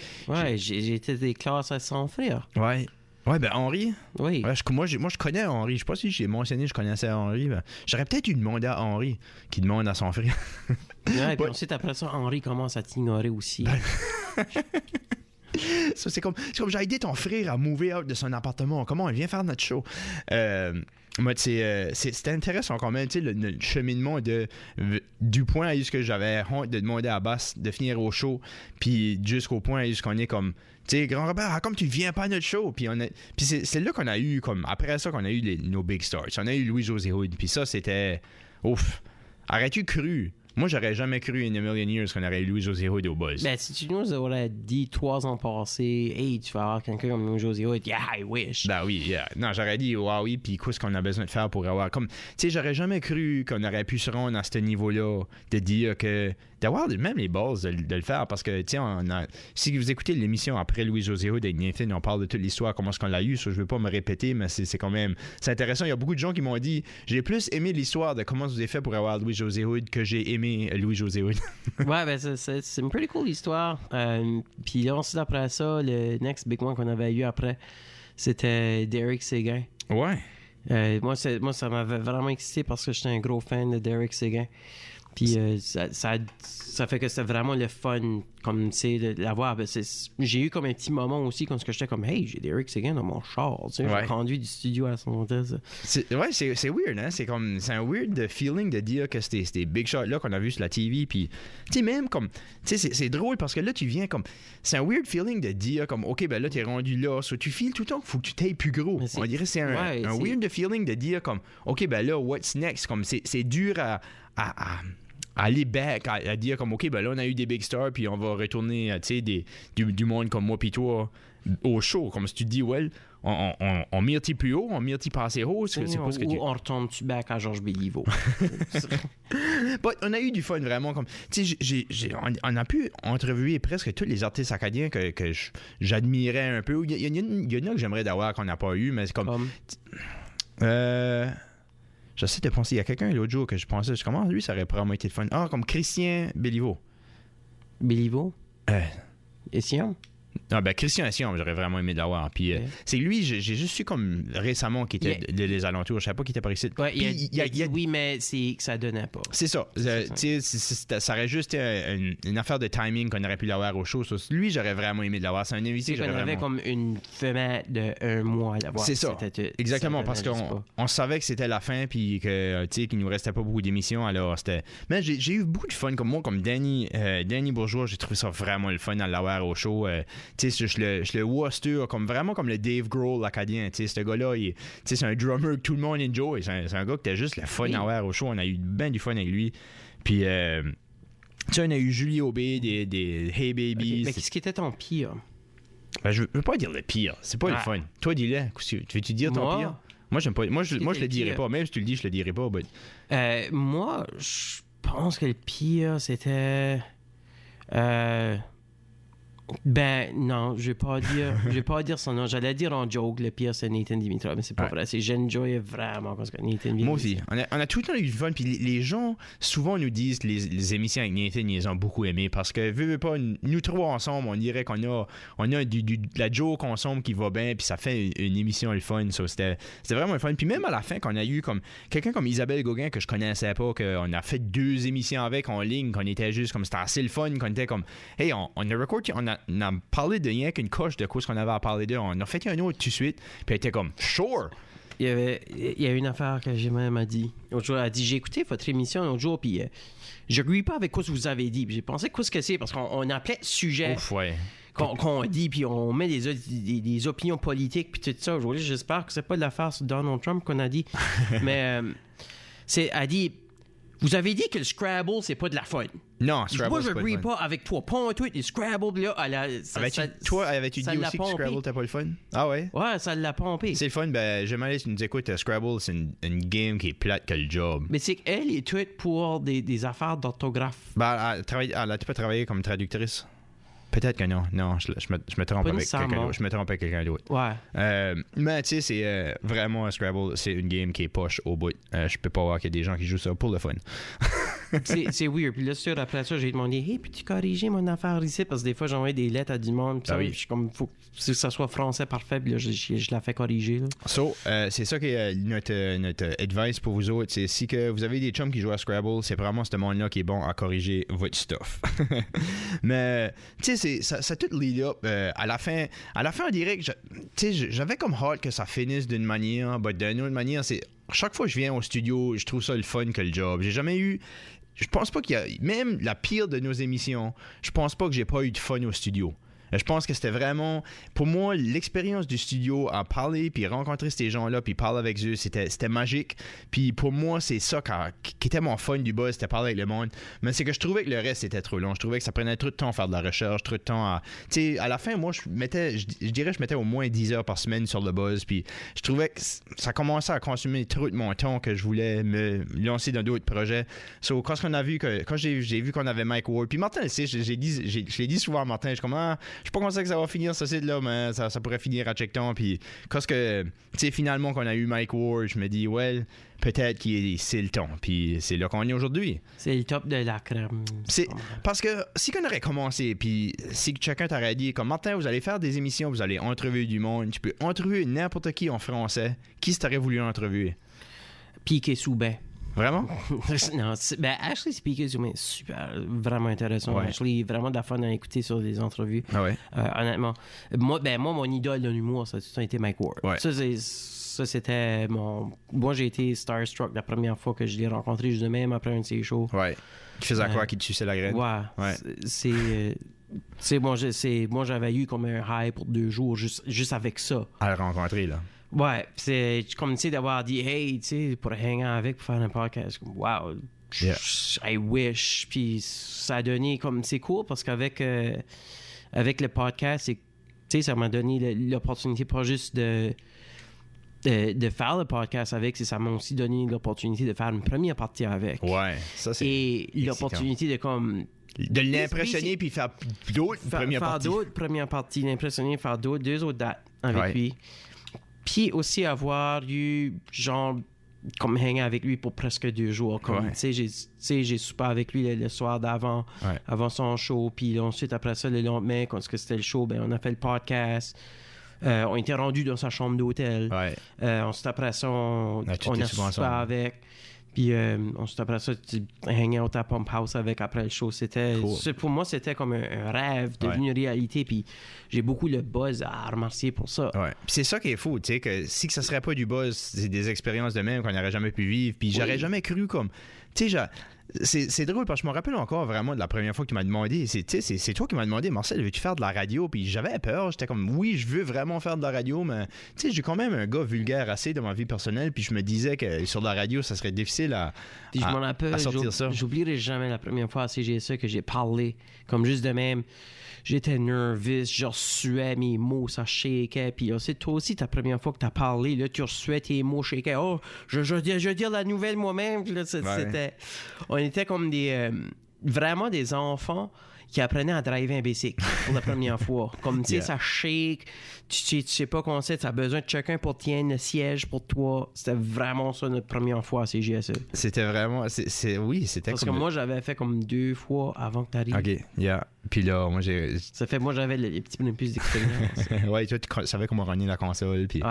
S2: été des classes à son frère.
S1: Ouais, ben Henri.
S2: Oui.
S1: Ouais, moi, je connais Henri. Je sais pas si j'ai mentionné, je connaissais Henri. Ben, j'aurais peut-être dû demander à Henri qui demande à son frère.
S2: Ouais, puis ensuite, après ça, Henri commence à t'ignorer aussi.
S1: Ça, c'est comme j'ai aidé ton frère à move out de son appartement. Comment il vient faire notre show? Moi, c'était intéressant quand même, tu sais, le cheminement du point à ce que j'avais honte de demander à Bass de finir au show, puis jusqu'au point à ce qu'on est comme, tu sais, Grand Robert, comme tu viens pas à notre show, puis c'est là qu'on a eu, comme, après ça, qu'on a eu nos big stars. On a eu Louis-José Hood, puis ça, c'était, ouf, aurais-tu cru? Moi, j'aurais jamais cru in a million years qu'on aurait eu Louis-José Hood au buzz.
S2: Ben, si tu nous aurais dit 3 ans passés, hey, tu vas avoir quelqu'un comme Louis-José Hood, yeah, I wish.
S1: Ben oui, yeah. Non, j'aurais dit, oui, puis qu'est-ce qu'on a besoin de faire pour avoir. Comme, tu sais, j'aurais jamais cru qu'on aurait pu se rendre à ce niveau-là, de dire que. D'avoir même les bases de le faire, parce que, tu sais, si vous écoutez l'émission après Louis-José Hood avec Nathan, on parle de toute l'histoire, comment est-ce qu'on l'a eu, ça, je veux pas me répéter, mais c'est quand même. C'est intéressant. Il y a beaucoup de gens qui m'ont dit, j'ai plus aimé l'histoire de comment vous avez fait pour avoir Louis-José Hood que j'ai aimé Louis-José Hood.
S2: Ouais, ben, c'est une pretty cool histoire. Puis ensuite, après ça, le next big one qu'on avait eu après, c'était Derek Séguin.
S1: Ouais.
S2: Moi, ça m'avait vraiment excité parce que j'étais un gros fan de Derek Séguin. Puis ça fait que c'était vraiment le fun, comme tu sais, de l'avoir. Ben, j'ai eu comme un petit moment aussi quand j'étais comme, hey, j'ai Derek Séguin dans mon char. Tu sais, j'ai conduit du studio à son test.
S1: C'est weird, hein? C'est un weird feeling de dire que c'était ces big shots là qu'on a vu sur la TV. Puis, tu sais, même comme, tu sais, c'est drôle parce que là, tu viens comme, c'est un weird feeling de dire comme, OK, ben là, t'es rendu là. So, tu files tout le temps qu'il faut que tu t'ailles plus gros. On dirait que c'est un weird feeling de dire comme, OK, ben là, what's next? Comme, c'est dur aller back, à dire comme, OK, ben là, on a eu des big stars, puis on va retourner, tu sais, du monde comme moi puis toi au show. Comme si tu te dis, well, on mire-t-il plus haut, on mire-t-il pas assez haut? C'est pas ce que tu...
S2: Ou on retombe-tu back à Georges Béliveau?
S1: But on a eu du fun, vraiment. Comme, tu sais, on a pu entrevuer presque tous les artistes acadiens que j'admirais un peu. Il y en a que j'aimerais d'avoir qu'on n'a pas eu, mais c'est comme... J'essaie de penser, il y a quelqu'un l'autre jour que je pensais, comment lui, ça aurait probablement été le fun. Ah, comme Christian Béliveau.
S2: Béliveau? Et Sion?
S1: Ah, ben Christian Sion, j'aurais vraiment aimé l'avoir. Puis c'est lui, j'ai juste su comme récemment qu'il était des alentours. Je savais pas qu'il était par ici.
S2: Ouais, il a dit oui, mais c'est que ça donnait pas.
S1: C'est ça. Ça aurait juste été une affaire de timing qu'on aurait pu l'avoir au show. Lui, j'aurais vraiment aimé l'avoir. C'est un invité.
S2: On avait comme une fenêtre de 1 mois à l'avoir.
S1: C'est ça. Exactement, parce qu'on savait que c'était la fin, puis que qu'il nous restait pas beaucoup d'émissions. Alors c'était. Mais j'ai eu beaucoup de fun comme moi, comme Danny Bourgeois. J'ai trouvé ça vraiment le fun à l'avoir au show. Tu sais, je le vois comme vraiment comme le Dave Grohl acadien. Tu sais, ce gars-là, c'est un drummer que tout le monde enjoy. C'est un gars que t'as juste le fun à voir au show. On a eu bien du fun avec lui. Puis, tu sais, on a eu Julie Aubé, des Hey Babies.
S2: Okay. Mais qu'est-ce qui était ton pire?
S1: Ben, je veux pas dire le pire. C'est pas le fun. Toi, dis-le. Veux-tu dire ton pire? Moi, j'aime pas. Moi, je le dirai pas. Même si tu le dis, je le dirai pas. But...
S2: moi, je pense que le pire, c'était... Ben non, je vais pas dire son nom. J'allais dire en joke, le pire c'est Nathan Dimitrov, mais c'est pas vrai. J'enjoyais vraiment parce que Nathan Dimitrov.
S1: Moi aussi. On a tout le temps eu du fun. Puis les gens souvent nous disent que les émissions avec Nathan, ils les ont beaucoup aimées parce que veux pas, nous trois ensemble, on dirait qu'on a de la joke ensemble qui va bien, puis ça fait une émission le fun. So, c'était vraiment le fun. Puis même à la fin, qu'on a eu comme quelqu'un comme Isabelle Gauguin que je connaissais pas, qu'on a fait 2 émissions avec en ligne, qu'on était juste comme c'était assez le fun, qu'on était comme hey, on a record, on a parlé de rien qu'une coche de quoi ce qu'on avait à parler d'eux. On a fait un autre tout de suite, puis elle était comme sure.
S2: Il y a une affaire que Gemma m'a dit. L'autre jour, elle a dit j'ai écouté votre émission l'autre jour, puis je ne pas avec quoi ce que vous avez dit. Puis j'ai pensé quoi ce que c'est, parce qu'on a plein de sujets.
S1: Ouf, ouais.
S2: Qu'on dit, puis on met des opinions politiques, puis tout ça. Aujourd'hui, j'espère que c'est pas de l'affaire sur Donald Trump qu'on a dit. Mais elle a dit vous avez dit que le Scrabble, c'est pas de la fun.
S1: Non, Scrabble,
S2: moi, je ne pas avec toi. Pas un tweet, le Scrabble, là,
S1: toi, avais-tu dit aussi que Scrabble, t'as pas le fun? Ah ouais?
S2: Ouais, ça l'a pompé.
S1: C'est le fun, ben, j'aimerais que tu nous écoutes, Scrabble, c'est une game qui est plate que le job.
S2: Mais c'est qu'elle est tweet pour des affaires d'orthographe.
S1: Ben, elle a-tu pas travaillé comme traductrice? Peut-être que non. Non, je me trompe avec quelqu'un d'autre. Je me trompe avec quelqu'un d'autre.
S2: Ouais.
S1: Mais tu sais, c'est vraiment Scrabble, c'est une game qui est poche au bout. Je peux pas voir qu'il y a des gens qui jouent ça pour le fun.
S2: c'est weird. Puis là, après ça, j'ai demandé hey, peux-tu corriger mon affaire ici? Parce que des fois, j'envoie des lettres à du monde. Puis je suis comme, faut que ça soit français parfait. Puis là, je la fais corriger. Là.
S1: So, c'est ça qui est notre advice pour vous autres. C'est si que vous avez des chums qui jouent à Scrabble, c'est vraiment ce monde-là qui est bon à corriger votre stuff. Mais, tu sais, ça tout lead up. À la fin, on dirait que j'avais comme hâte que ça finisse d'une manière, mais d'une autre manière, c'est chaque fois que je viens au studio, je trouve ça le fun que le job. J'ai jamais eu. Je pense pas qu'il y a. Même la pire de nos émissions, je pense pas que j'ai pas eu de fun au studio. Je pense que c'était vraiment, pour moi, l'expérience du studio à parler, puis rencontrer ces gens-là, puis parler avec eux, c'était magique. Puis pour moi, c'est ça qui était mon fun du buzz, c'était parler avec le monde. Mais c'est que je trouvais que le reste était trop long. Je trouvais que ça prenait trop de temps à faire de la recherche, trop de temps à... Tu sais, à la fin, moi, je dirais que je mettais au moins 10 heures par semaine sur le buzz, puis je trouvais que ça commençait à consommer trop de mon temps que je voulais me lancer dans d'autres projets. So, quand j'ai vu qu'on avait Mike Ward, puis Martin, tu sais, je l'ai dit souvent à Martin, je suis comme, je sais pas comment ça va finir ce site-là, mais ça pourrait finir à Checkton. Puis quand tu sais, finalement qu'on a eu Mike Ward, je me dis, ouais, peut-être c'est le temps. Puis c'est là qu'on est aujourd'hui.
S2: C'est le top de la crème.
S1: C'est parce que si qu'on aurait commencé, puis si chacun t'aurait dit, comme Martin, vous allez faire des émissions, vous allez interviewer du monde, tu peux interviewer n'importe qui en français, qui t'aurait voulu interviewer?
S2: Piqué Soubin.
S1: Vraiment?
S2: Non, Ashley Speaker, c'est super, vraiment intéressant.
S1: Ouais.
S2: Ashley, vraiment de la fun à écouter sur des entrevues.
S1: Ah ouais?
S2: Honnêtement. Moi, mon idole de l'humour, ça a tout le temps été Mike Ward.
S1: Ouais.
S2: Ça, c'était mon... Moi, j'ai été starstruck la première fois que je l'ai rencontré, juste de même après un de ses shows.
S1: Ouais. Qui faisait quoi? Qui te suçait la graine?
S2: Ouais. Moi, j'avais eu comme un high pour 2 jours, juste avec ça.
S1: À le rencontrer, là.
S2: Ouais, c'est comme, tu sais, d'avoir dit, hey, tu sais, pour hang avec, pour faire un podcast. Wow, I wish. Puis ça a donné comme... C'est cool parce qu'avec avec le podcast, ça m'a donné l'opportunité pas juste de faire le podcast avec, ça m'a aussi donné l'opportunité de faire une première partie avec.
S1: Ouais, ça c'est...
S2: Et l'opportunité de comme...
S1: De l'impressionner puis faire d'autres premières parties.
S2: Faire d'autres premières parties, l'impressionner, faire deux autres dates avec lui. Puis aussi avoir eu, genre, comme hang avec lui pour presque 2 jours. Comme, tu sais, j'ai soupé avec lui le soir d'avant, avant son show. Puis ensuite, après ça, le lendemain, quand c'était le show, ben, on a fait le podcast. On était rendus dans sa chambre d'hôtel. Ensuite, après ça, on a soupé avec. Puis ensuite, après ça, tu hang out à Pump House avec après le show. Pour moi, c'était comme un rêve devenu une réalité. Puis j'ai beaucoup le buzz à remercier pour ça.
S1: Puis c'est ça qui est fou, tu sais, que si que ça serait pas du buzz, c'est des expériences de même qu'on n'aurait jamais pu vivre. Puis j'aurais jamais cru comme... Tu sais, c'est drôle parce que je me rappelle encore vraiment de la première fois que tu m'as demandé, c'est toi qui m'as demandé, Marcel, veux-tu faire de la radio? Puis j'avais peur, j'étais comme, oui, je veux vraiment faire de la radio, mais tu sais, j'ai quand même un gars vulgaire assez dans ma vie personnelle, puis je me disais que sur la radio, ça serait difficile à sortir ça.
S2: J'oublierai jamais la première fois à CGSE que j'ai parlé, comme juste de même. J'étais nerveux, je reçuais mes mots, ça shakeait. Puis aussi, toi aussi, ta première fois que tu as parlé, là, tu reçuais tes mots, shakeait. Oh, je dis la nouvelle moi-même. Là, on était comme vraiment des enfants qui apprenaient à driver un bicycle pour la première fois. Comme, tu sais, ça shake, tu sais pas comment c'est, tu as besoin de quelqu'un pour tenir le siège pour toi. C'était vraiment ça notre première fois à CGSE.
S1: C'était vraiment... c'était
S2: parce que moi, j'avais fait comme 2 fois avant que tu arrives.
S1: OK, Puis là, moi,
S2: moi, j'avais les petits peu plus d'expérience.
S1: Ouais, toi, tu savais comment renier la console. Puis,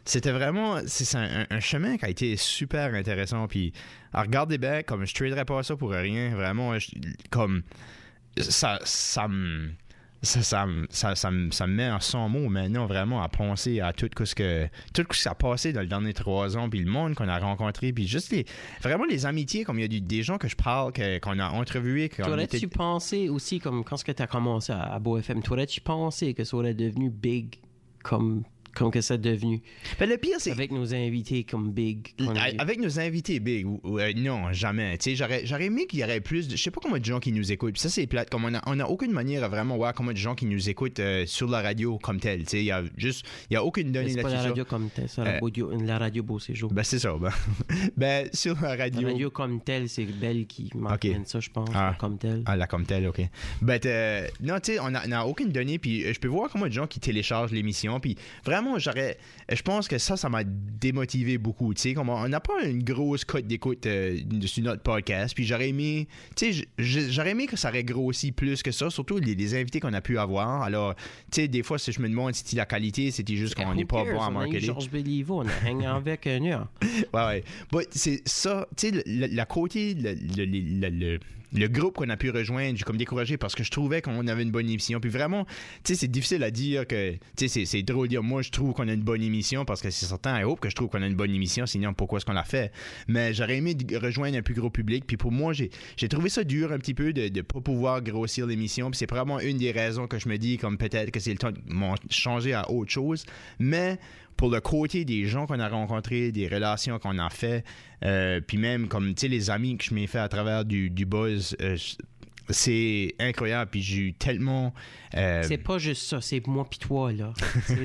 S1: c'était vraiment... C'est un chemin qui a été super intéressant. Puis, à regarder bien, comme je traderais pas ça pour rien. Vraiment, comme... Ça me met en 100 mots maintenant vraiment à penser à tout ce qui s'est passé dans les derniers 3 ans, puis le monde qu'on a rencontré, puis juste vraiment les amitiés, comme il y a des gens que je parle, qu'on a entrevués.
S2: T'aurais-tu pensé aussi, comme quand tu as commencé à Beau FM, t'aurais-tu pensé que ça aurait devenu big comme que ça a devenu?
S1: Ben, le pire, c'est...
S2: Avec nos invités comme big.
S1: Avec nos invités big, non, jamais. Tu sais, j'aurais aimé qu'il y aurait plus de... Je sais pas combien de gens qui nous écoutent. Puis ça, c'est plate. Comme on a aucune manière à vraiment voir combien de gens qui nous écoutent sur la radio comme telle. Tu sais, il y a aucune donnée là-dessus.
S2: C'est pas la radio comme telle, c'est la radio Beau Séjour.
S1: Ben, c'est ça. Ben, sur la radio...
S2: La radio comme telle, c'est Belle qui m'entraîne ça, je pense. La comme telle.
S1: La comme telle, OK. Ben, non, tu sais, on a aucune donnée. Puis je peux voir combien de gens qui téléchargent l'émission. Puis vraiment, je pense que ça m'a démotivé beaucoup, tu sais, comme on n'a pas une grosse cote d'écoute sur notre podcast, puis j'aurais aimé, tu sais, j'aurais aimé que ça aurait grossi plus que ça, surtout les invités qu'on a pu avoir. Alors, tu sais, des fois, si je me demande si la qualité, c'était juste qu'on n'est pas bon à marketer.
S2: Georges Béliveau, on a hangé avec Nia.
S1: Ouais. But c'est ça, tu sais, la côté, le groupe qu'on a pu rejoindre, j'ai comme découragé parce que je trouvais qu'on avait une bonne émission. Puis vraiment, tu sais, c'est difficile à dire que, tu sais, c'est drôle de dire, moi, je trouve qu'on a une bonne émission parce que c'est certain, I hope que je trouve qu'on a une bonne émission, sinon pourquoi est-ce qu'on l'a fait? Mais j'aurais aimé rejoindre un plus gros public. Puis pour moi, j'ai trouvé ça dur un petit peu de ne pas pouvoir grossir l'émission. Puis c'est probablement une des raisons que je me dis, comme peut-être que c'est le temps de changer à autre chose. Mais pour le côté des gens qu'on a rencontrés, des relations qu'on a fait, puis même comme, tu sais, les amis que je m'ai fait à travers du buzz, c'est incroyable. Puis j'ai eu tellement...
S2: C'est pas juste ça, c'est moi pis toi, là.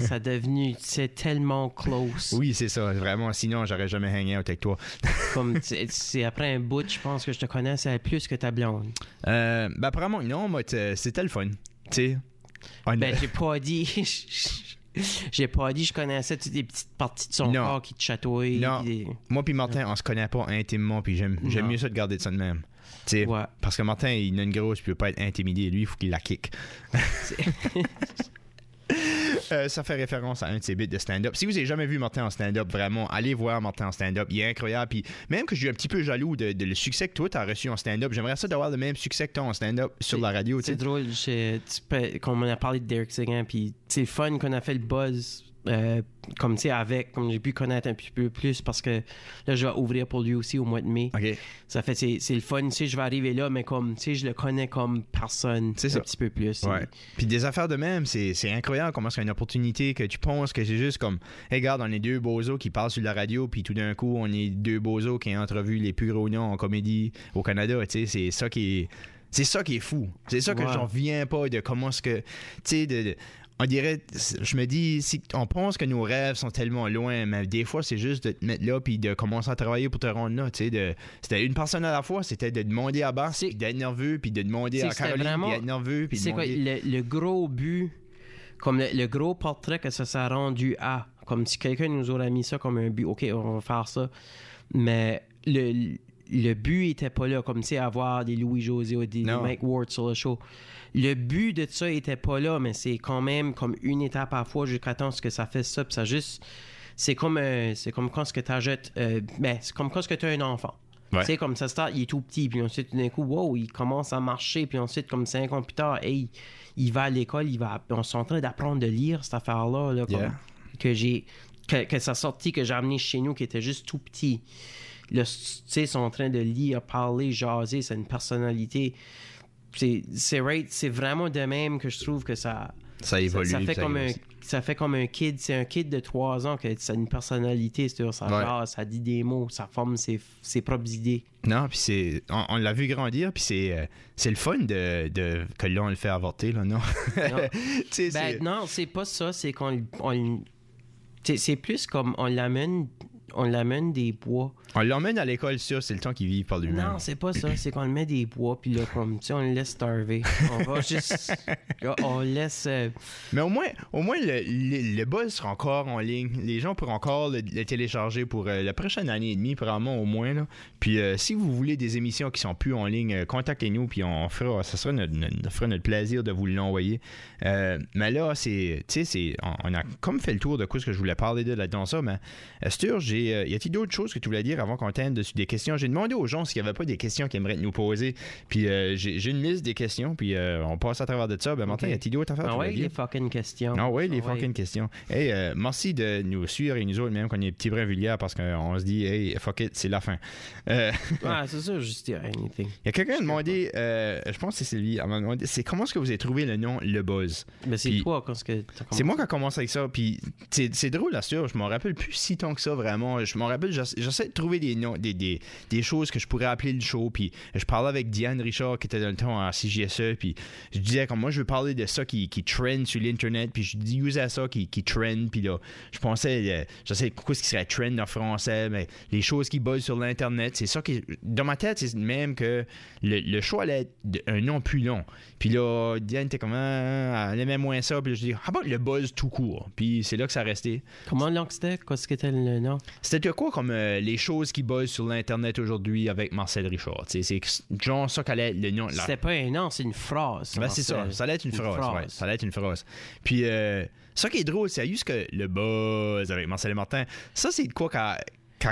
S2: Ça a devenu... C'est tellement close.
S1: Oui, c'est ça, vraiment. Sinon, j'aurais jamais hangé out avec toi.
S2: Comme, c'est après un bout, je pense que je te connais, c'est plus que ta blonde.
S1: Ben, apparemment, non, moi, c'était le fun. Tu sais.
S2: Ben, j'ai pas dit... J'ai pas dit je connaissais toutes les petites parties de son corps qui te chatouillent.
S1: Non. Moi puis Martin, on se connaît pas intimement, puis j'aime mieux ça de garder ça de même. T'sais, parce que Martin, il a une grosse, puis il peut pas être intimidé. Lui, il faut qu'il la kick. Ça fait référence à un de ses bits de stand-up. Si vous n'avez jamais vu Martin en stand-up, vraiment, allez voir Martin en stand-up. Il est incroyable. Puis même que je suis un petit peu jaloux de le succès que toi, tu as reçu en stand-up. J'aimerais ça d'avoir le même succès que toi en stand-up sur la radio.
S2: C'est drôle. Comme on a parlé de Derek Seguin, puis c'est fun qu'on a fait le buzz comme tu sais, comme j'ai pu connaître un petit peu plus parce que là, je vais ouvrir pour lui aussi au mois de mai.
S1: OK.
S2: Ça fait, c'est le fun, tu sais, je vais arriver là, mais comme, tu sais, je le connais comme personne
S1: C'est
S2: un
S1: ça.
S2: petit peu plus.
S1: Ouais. Puis des affaires de même, c'est incroyable comment c'est une opportunité que tu penses que c'est juste comme, hey, regarde, on est deux bozos qui parlent sur la radio, puis tout d'un coup, on est deux bozos qui ont entrevu les plus gros noms en comédie au Canada. Tu sais, c'est ça qui est. C'est ça qui est fou. C'est ça que
S2: Ouais.
S1: j'en reviens pas de comment ce que. Tu sais, on dirait, je me dis, si on pense que nos rêves sont tellement loin, mais des fois, c'est juste de te mettre là puis de commencer à travailler pour te rendre là. Tu sais, c'était une personne à la fois. C'était de demander à Bass, puis d'être nerveux, puis de demander à
S2: c'était
S1: Caroline,
S2: vraiment-
S1: puis d'être nerveux, puis de
S2: C'est quoi,
S1: demander...
S2: le gros but, comme le gros portrait que ça s'est rendu à, comme si quelqu'un nous aurait mis ça comme un but, OK, on va faire ça, mais le but était pas là, comme tu sais, avoir des Louis-José ou des
S1: Non.
S2: Mike Ward sur le show. Le but de ça était pas là, mais c'est quand même comme une étape à la fois jusqu'à temps que ça fait ça, puis ça juste... C'est comme quand ce que t'achètes... c'est comme quand ce que t'as un enfant.
S1: Ouais.
S2: Tu sais, comme ça start, il est tout petit, puis ensuite, tout d'un coup, wow, il commence à marcher, puis ensuite, comme 5 ans plus tard, hey, il va à l'école, on est en train d'apprendre de lire cette affaire-là, là, comme,
S1: Yeah.
S2: que ça sortit, que j'ai amené chez nous, qui était juste tout petit. Là, tu sais, ils sont en train de lire, parler, jaser, c'est une personnalité. C'est vraiment de même que je trouve que ça
S1: évolue.
S2: ça fait
S1: ça
S2: comme
S1: grossit.
S2: ça fait comme un kid, c'est un kid de 3 ans que ça a une personnalité, c'est-à-dire ça
S1: Ouais.
S2: jase, ça dit des mots, ça forme ses propres idées.
S1: Non, puis c'est... On l'a vu grandir, puis c'est le fun de que là, on le fait avorter, là, non?
S2: Non.
S1: Tu sais, c'est...
S2: Non, c'est pas ça, c'est c'est plus comme on l'amène des bois.
S1: On l'emmène à l'école, ça, c'est le temps qu'il vit par lui-même.
S2: Non, c'est pas ça, c'est qu'on le met des bois, puis là, comme, tu sais, on le laisse starver. On va juste... on laisse...
S1: Mais au moins le buzz sera encore en ligne. Les gens pourront encore le télécharger pour la prochaine année et demie, probablement au moins. Là. Puis si vous voulez des émissions qui sont plus en ligne, contactez-nous, puis ça sera notre plaisir de vous l'envoyer. Mais là, on a comme fait le tour de quoi ce que je voulais parler de là-dedans ça, mais Stur, y a-t-il d'autres choses que tu voulais dire avant qu'on t'aide dessus des questions? J'ai demandé aux gens s'il n'y avait pas des questions qu'ils aimeraient nous poser, puis j'ai une liste des questions, puis on passe à travers de ça. Ben, Martin,
S2: Ok.
S1: y a-t-il d'autres affaires?
S2: Ah ouais, les fucking questions.
S1: Ah oui, les
S2: Ah ouais.
S1: fucking questions. Hey, merci de nous suivre et nous autres, même quand on est petits brins vulgaires, parce qu'on se dit, hey, fuck it, c'est la fin.
S2: Ouais, c'est ça, juste dire anything.
S1: Il y a quelqu'un qui a demandé, je pense que c'est Sylvie, elle m'a demandé, c'est comment est-ce que vous avez trouvé le nom Le Buzz?
S2: Mais c'est
S1: Puis-
S2: toi, quand ce que t'as commencé.
S1: C'est moi qui ai commencé avec ça, puis c'est drôle, là, sûr, je m'en rappelle plus si tant que ça, vraiment. Je m'en rappelle, j'essaie de trouver des noms, des choses que je pourrais appeler le show, puis je parlais avec Diane Richard, qui était dans le temps à CJSE, puis je disais, comme moi, je veux parler de ça qui trend sur l'Internet, puis je disais ça qui trend, puis là, je pensais, j'essaie de quoi ce qui serait trend en français, mais les choses qui buzzent sur l'Internet, c'est ça qui, dans ma tête, c'est même que le show allait être un nom plus long. Puis là, Diane était comme, elle aimait moins ça, puis je dis, ah bon, le buzz tout court. Puis c'est là que ça a resté.
S2: Comment long que c'était? Qu'est-ce que c'était le nom?
S1: C'était quoi comme les choses qui buzzent sur l'Internet aujourd'hui avec Marcel Richard? C'est genre ça qu'allait être le nom.
S2: C'était pas un nom, c'est une phrase.
S1: Ben, c'est ça, ça allait être une phrase. Ouais, ça allait être une phrase. Puis ça qui est drôle, c'est juste que le buzz avec Marcel et Martin, ça c'est de quoi qu'a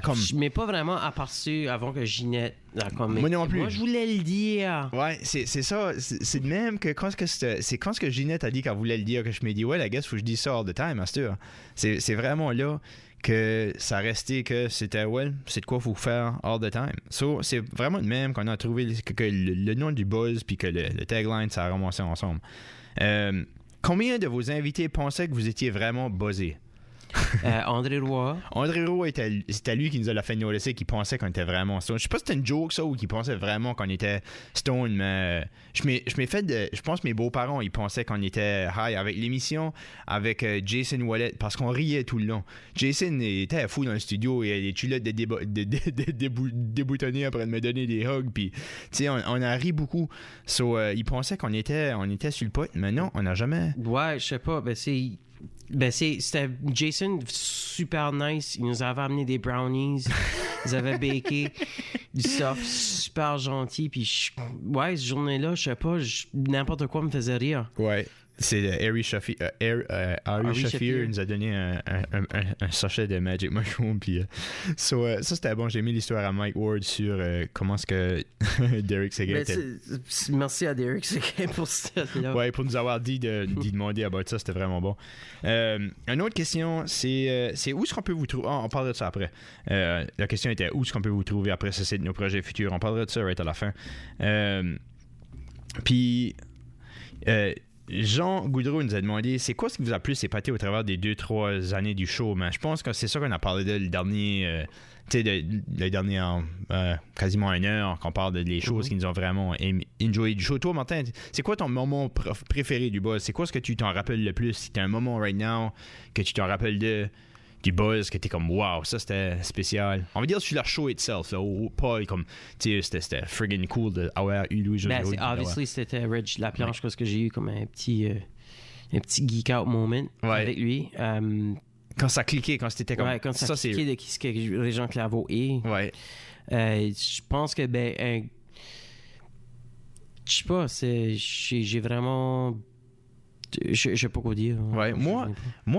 S1: comme...
S2: Je m'ai pas vraiment aperçu avant que Ginette la comique.
S1: Moi non plus.
S2: Moi, je voulais le dire.
S1: Ouais, c'est ça. C'est de même que quand ce que Ginette a dit qu'elle voulait le dire, que je m'ai dit, ouais, la guess, faut que je dise ça all the time, Master. C'est vraiment là que ça restait que c'était, ouais, c'est de quoi faut faire all the time. So, c'est vraiment de même qu'on a trouvé que le nom du buzz puis que le tagline, ça a ramassé ensemble. Combien de vos invités pensaient que vous étiez vraiment buzzés?
S2: André Roy.
S1: André Roy, c'était lui qui nous a fait noticer qu'il pensait qu'on était vraiment stone. Je sais pas si c'était une joke ça ou qu'il pensait vraiment qu'on était stone, mais je pense que mes beaux-parents ils pensaient qu'on était high avec l'émission avec Jason Wallet parce qu'on riait tout le long. Jason était fou dans le studio et les culottes déboutonnées après de me donner des hugs, puis tu sais on a ri beaucoup. So ils pensaient qu'on était sur le pot, mais non, on n'a jamais.
S2: Ouais, je sais pas, c'était Jason, super nice. Il nous avait amené des brownies. Ils avaient baké du soft, super gentil. Puis, ouais, cette journée-là, je sais pas, n'importe quoi me faisait rire.
S1: Ouais. c'est Harry Shafir nous a donné un sachet de Magic Mushroom. Puis, ça, c'était bon. J'ai mis l'histoire à Mike Ward sur comment est-ce que Derek Seguin était.
S2: Merci à Derek Seguin pour ça.
S1: Ouais, pour nous avoir dit d'y demander about ça. C'était vraiment bon. Une autre question, c'est où est-ce qu'on peut vous trouver? On parlera de ça après. La question était où est-ce qu'on peut vous trouver après ça, c'est de nos projets futurs. On parlera de ça right à la fin. Puis... Jean Goudreau nous a demandé c'est quoi ce qui vous a plus épaté au travers des 2-3 années du show, mais je pense que c'est ça qu'on a parlé de le dernier le dernier quasiment 1 heure qu'on parle des choses qui nous ont vraiment enjoyé du show. Toi Martin, c'est quoi ton moment préféré du buzz? C'est quoi ce que tu t'en rappelles le plus? Si t'as un moment right now que tu t'en rappelles du buzz que t'es comme wow, ça c'était spécial. On va dire sur la show itself, là, pas comme tu sais, c'était friggin' cool d'avoir eu Louis José.
S2: Obviously c'était Reg Laplanche parce que j'ai eu comme un petit geek out moment avec lui.
S1: Quand ça cliquait, quand c'était comme
S2: quand ça cliquait de qui ce que Régent Claveau est.
S1: Ouais.
S2: Je pense que je sais pas, j'ai vraiment. Je sais pas quoi dire.
S1: Ouais, moi,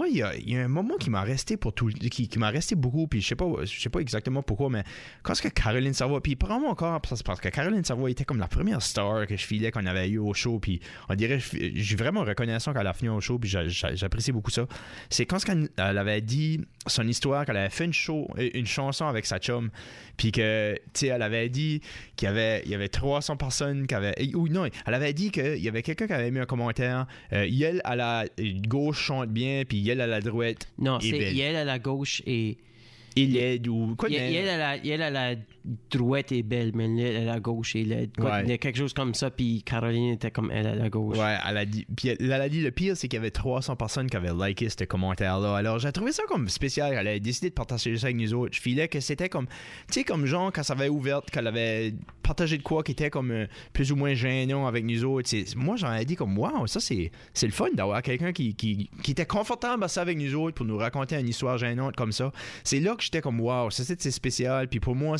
S1: il y a un moment qui m'a resté qui m'a resté beaucoup, puis je sais pas exactement pourquoi, mais quand est-ce que Caroline Savoie, puis probablement encore parce que Caroline Savoie était comme la première star que je filais qu'on avait eu au show, puis on dirait, je suis vraiment reconnaissant qu'elle a fini au show, puis j'apprécie beaucoup ça. C'est quand elle avait dit son histoire, qu'elle avait fait une chanson avec sa chum, puis que, tu sais, elle avait dit qu'il y avait 300 personnes qui avaient, ou non, elle avait dit qu'il y avait quelqu'un qui avait mis un commentaire, Yel à la gauche chante bien, puis Yel à la droite.
S2: Non, c'est Yel à la gauche et.
S1: Il est ou quoi?
S2: Yel à la droite est belle, mais Yel à la gauche est laide. Il y a quelque chose comme ça, puis Caroline était comme elle à la gauche.
S1: Ouais, elle a dit. Puis elle a dit le pire, c'est qu'il y avait 300 personnes qui avaient liké ce commentaire-là. Alors j'ai trouvé ça comme spécial. Elle a décidé de partager ça avec nous autres. Je filais que c'était comme. Tu sais, comme genre, quand ça avait ouvert, qu'elle avait partagé de quoi qui était comme plus ou moins gênant avec nous autres. Moi, j'en ai dit comme, wow, ça c'est le fun d'avoir quelqu'un qui était confortable à ça avec nous autres pour nous raconter une histoire gênante comme ça. C'est là que j'étais comme, wow, ça c'est spécial. Puis pour moi,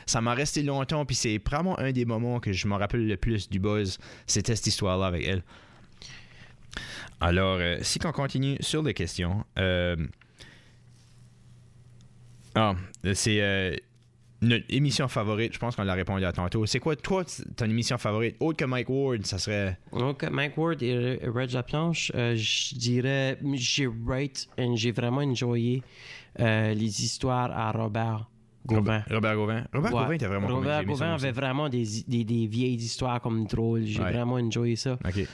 S1: ça m'a resté longtemps. Puis c'est vraiment un des moments que je me rappelle le plus du buzz. C'était cette histoire-là avec elle. Alors, si on continue sur les questions, c'est notre émission favorite. Je pense qu'on l'a répondu à tantôt. C'est quoi, toi, ton émission favorite? Autre que Mike Ward, ça serait...
S2: Autre que Mike Ward et Reg Laplanche, je dirais, j'ai vraiment enjoyé les histoires à Robert Gauvin.
S1: Robert Gauvin était vraiment cool.
S2: Robert Gauvin avait vraiment des vieilles histoires comme drôles. J'ai vraiment enjoyé ça.
S1: Okay.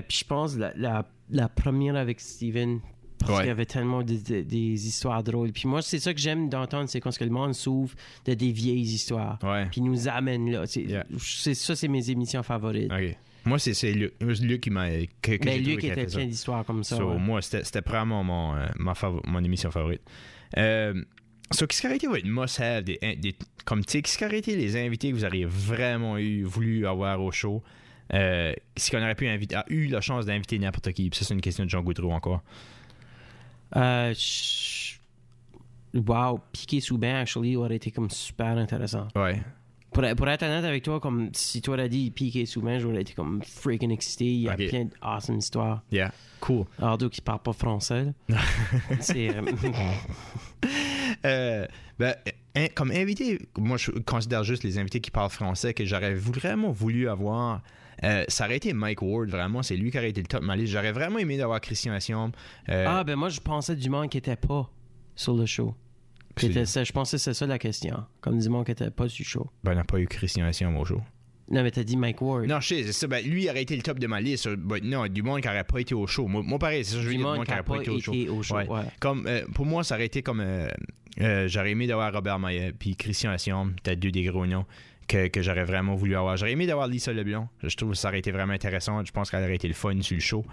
S2: Puis je pense la première avec Steven, parce qu'il y avait tellement des histoires drôles. Puis moi, c'est ça que j'aime d'entendre, c'est quand le monde s'ouvre de des vieilles histoires.
S1: Ouais.
S2: Puis nous amène là. C'est mes émissions favorites.
S1: Okay. Moi, c'est Luc qui m'a... Luc
S2: était plein d'histoires comme ça.
S1: Moi, c'était vraiment mon émission favorite. Qu'est-ce qui aurait été votre must-have comme tu sais, qu'est-ce qui aurait été les invités que vous auriez vraiment voulu avoir au show? Si on aurait pu eu la chance d'inviter n'importe qui. Puis ça, c'est une question de Jean Goudreau encore.
S2: Wow, Piqué Souben, actually, aurait été comme super intéressant.
S1: Ouais.
S2: Pour être honnête avec toi, comme si toi t'as dit Piqué Souben, j'aurais été comme freaking excité. Il y a plein d'awesome histoires.
S1: Yeah, cool.
S2: Ardo qui parle pas français. C'est...
S1: comme invité, moi je considère juste les invités qui parlent français que j'aurais vraiment voulu avoir. Ça aurait été Mike Ward, vraiment, c'est lui qui aurait été le top de ma liste. J'aurais vraiment aimé d'avoir Christian Assion.
S2: Moi je pensais du monde qui était pas sur le show. Je pensais que c'est ça la question. Comme du monde qui était pas sur le show.
S1: On n'a pas eu Christian Assion au show.
S2: Non, mais t'as dit Mike Ward.
S1: Non, je sais, c'est ça. Lui, il aurait été le top de ma liste. Non, du monde qui n'aurait pas été au show. Moi pareil, c'est ça, je veux dire, du monde qui n'aurait pas été au show. Ouais. Comme, pour moi, ça aurait été comme... j'aurais aimé d'avoir Robert Maillet puis Christian Assion, peut-être 2 des gros noms que j'aurais vraiment voulu avoir. J'aurais aimé d'avoir Lisa Leblanc. Je trouve que ça aurait été vraiment intéressant. Je pense qu'elle aurait été le fun sur le show.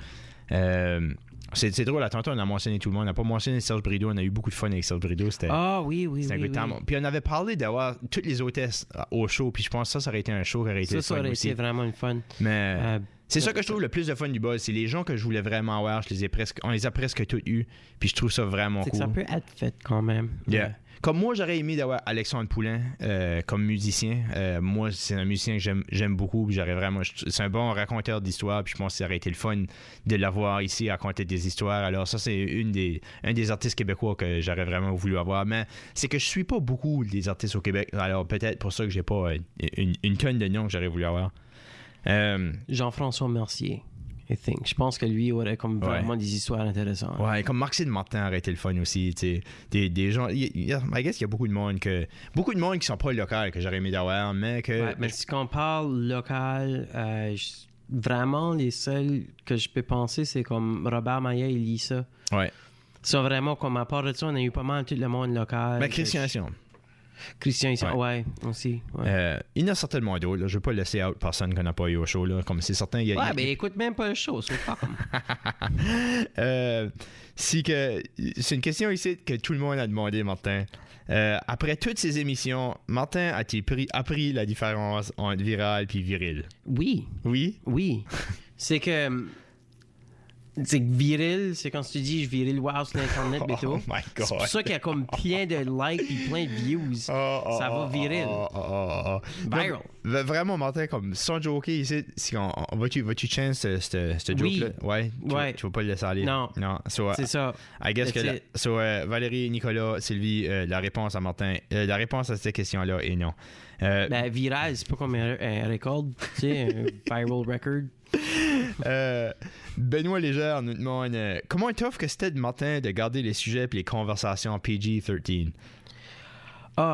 S1: C'est drôle, tantôt on a mentionné tout le monde. On n'a pas mentionné Serge Brideau. On a eu beaucoup de fun avec Serge Brideau. C'était un good time. Puis on avait parlé d'avoir toutes les hôtesses au show. Puis je pense que ça aurait été un show qui aurait été
S2: ça aurait
S1: aussi.
S2: été vraiment une fun.
S1: Mais c'est ça que je trouve le plus de fun du buzz. C'est les gens que je voulais vraiment avoir. On les a presque tous eus. Puis je trouve ça vraiment cool.
S2: Ça peut être fait quand même.
S1: Yeah. Comme moi, j'aurais aimé d'avoir Alexandre Poulain comme musicien. Moi, c'est un musicien que j'aime beaucoup. C'est un bon raconteur d'histoires. Puis je pense que ça aurait été le fun de l'avoir ici à raconter des histoires. Alors ça, c'est un des artistes québécois que j'aurais vraiment voulu avoir. Mais c'est que je suis pas beaucoup des artistes au Québec. Alors peut-être pour ça que j'ai pas une tonne de noms que j'aurais voulu avoir.
S2: Jean-François Mercier. Je pense que lui aurait comme vraiment des histoires intéressantes.
S1: Ouais, comme Maxime Martin aurait été le fun aussi. Des gens. I guess qu'il y a beaucoup de monde qui sont pas locaux que j'aurais aimé d'avoir, mais que.
S2: Ouais, mais si on parle local, vraiment les seuls que je peux penser, c'est comme Robert Maillet et Lisa.
S1: Ouais.
S2: Ça vraiment, comme à part de ça, on a eu pas mal tout le monde local.
S1: Mais Christian Sion.
S2: Christian, ouais, aussi. Ouais.
S1: Il y en a certainement d'autres. Là. Je ne veux pas laisser out personne qu'on n'a pas eu au show. Là. Comme c'est certain.
S2: Ben écoute même pas le show. C'est pas comme.
S1: C'est une question ici que tout le monde a demandé, Martin. Après toutes ces émissions, Martin a-t-il appris la différence entre viral et viril?
S2: Oui.
S1: Oui?
S2: Oui. C'est que viril, c'est quand tu dis je viril wow sur l'internet et tout.
S1: Oh my God.
S2: C'est pour ça qu'il y a comme plein de likes et plein de views. Ça va viril. Viral.
S1: Non, vraiment, Martin, comme sans joker ici, si vas-tu change ce joke-là? Ouais. Tu vas pas le laisser aller?
S2: Non. C'est ça.
S1: I guess que Valérie, Nicolas, Sylvie, la réponse à Martin, la réponse à cette question-là est non.
S2: Viral, c'est pas comme un record, tu sais, un viral record.
S1: Benoît Légère nous demande comment tough que c'était de Martin de garder les sujets et les conversations PG-13.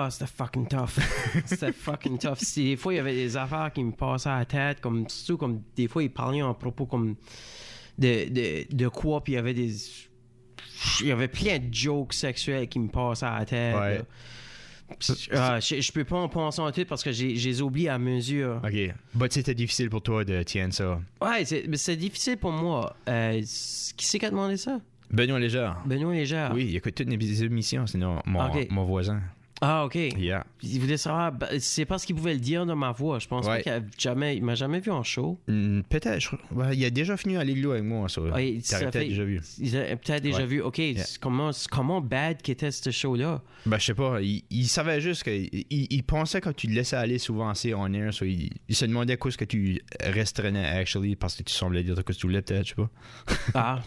S2: C'était fucking tough. C'était fucking tough. Des fois, il y avait des affaires qui me passaient à la tête, surtout comme des fois, il parlait en propos comme de quoi, puis il y avait plein de jokes sexuels qui me passaient à la tête.
S1: Ouais.
S2: Je peux pas en penser en tout parce que j'ai oublié à mesure.
S1: OK. C'était difficile pour toi de tiendre ça.
S2: Ouais, c'est difficile pour moi. Qui c'est qui a demandé ça?
S1: Benoît Légère.
S2: Benoît Légère.
S1: Oui, il écoute toutes mes émissions, sinon mon voisin.
S2: Ah, OK.
S1: Yeah.
S2: Il voulait savoir, c'est parce qu'il pouvait le dire dans ma voix. Je pense pas il m'a jamais vu en show.
S1: Peut-être. Il a déjà fini à l'Igloo avec moi, ça.
S2: Ouais,
S1: T'aurais peut-être déjà vu.
S2: Il a peut-être déjà vu. OK, comment bad qu'était ce show-là?
S1: Je sais pas. Il savait juste que il pensait que tu le laissais aller souvent assez on air. So il se demandait quoi ce que tu restreignais actually parce que tu semblais dire que tu voulais peut-être, je sais pas.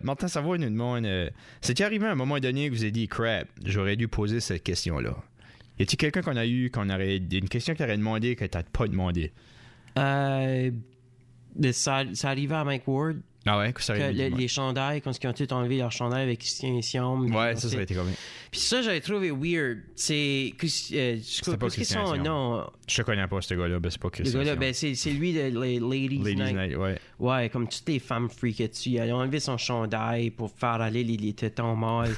S1: Martin Savoie nous demande c'est-il arrivé à un moment donné que vous avez dit crap, j'aurais dû poser cette question-là? Y a-t-il quelqu'un une question qu'il aurait demandé que t'as pas demandé?
S2: Ça arrivait à Mike Ward.
S1: Ah ouais, que ça aurait
S2: les chandails, quand ils ont tout enlevé leur chandail avec Christian Siom.
S1: Ouais, ça aurait été comme
S2: Puis ça, j'avais trouvé weird. C'est
S1: pas Christian Siom.
S2: Non.
S1: Je te connais pas, ce gars-là. C'est pas Christian Siom.
S2: C'est lui de Ladies Night.
S1: Ouais.
S2: Ouais, comme toutes les femmes freakent dessus. Ils ont enlevé son chandail pour faire aller les tétons mâles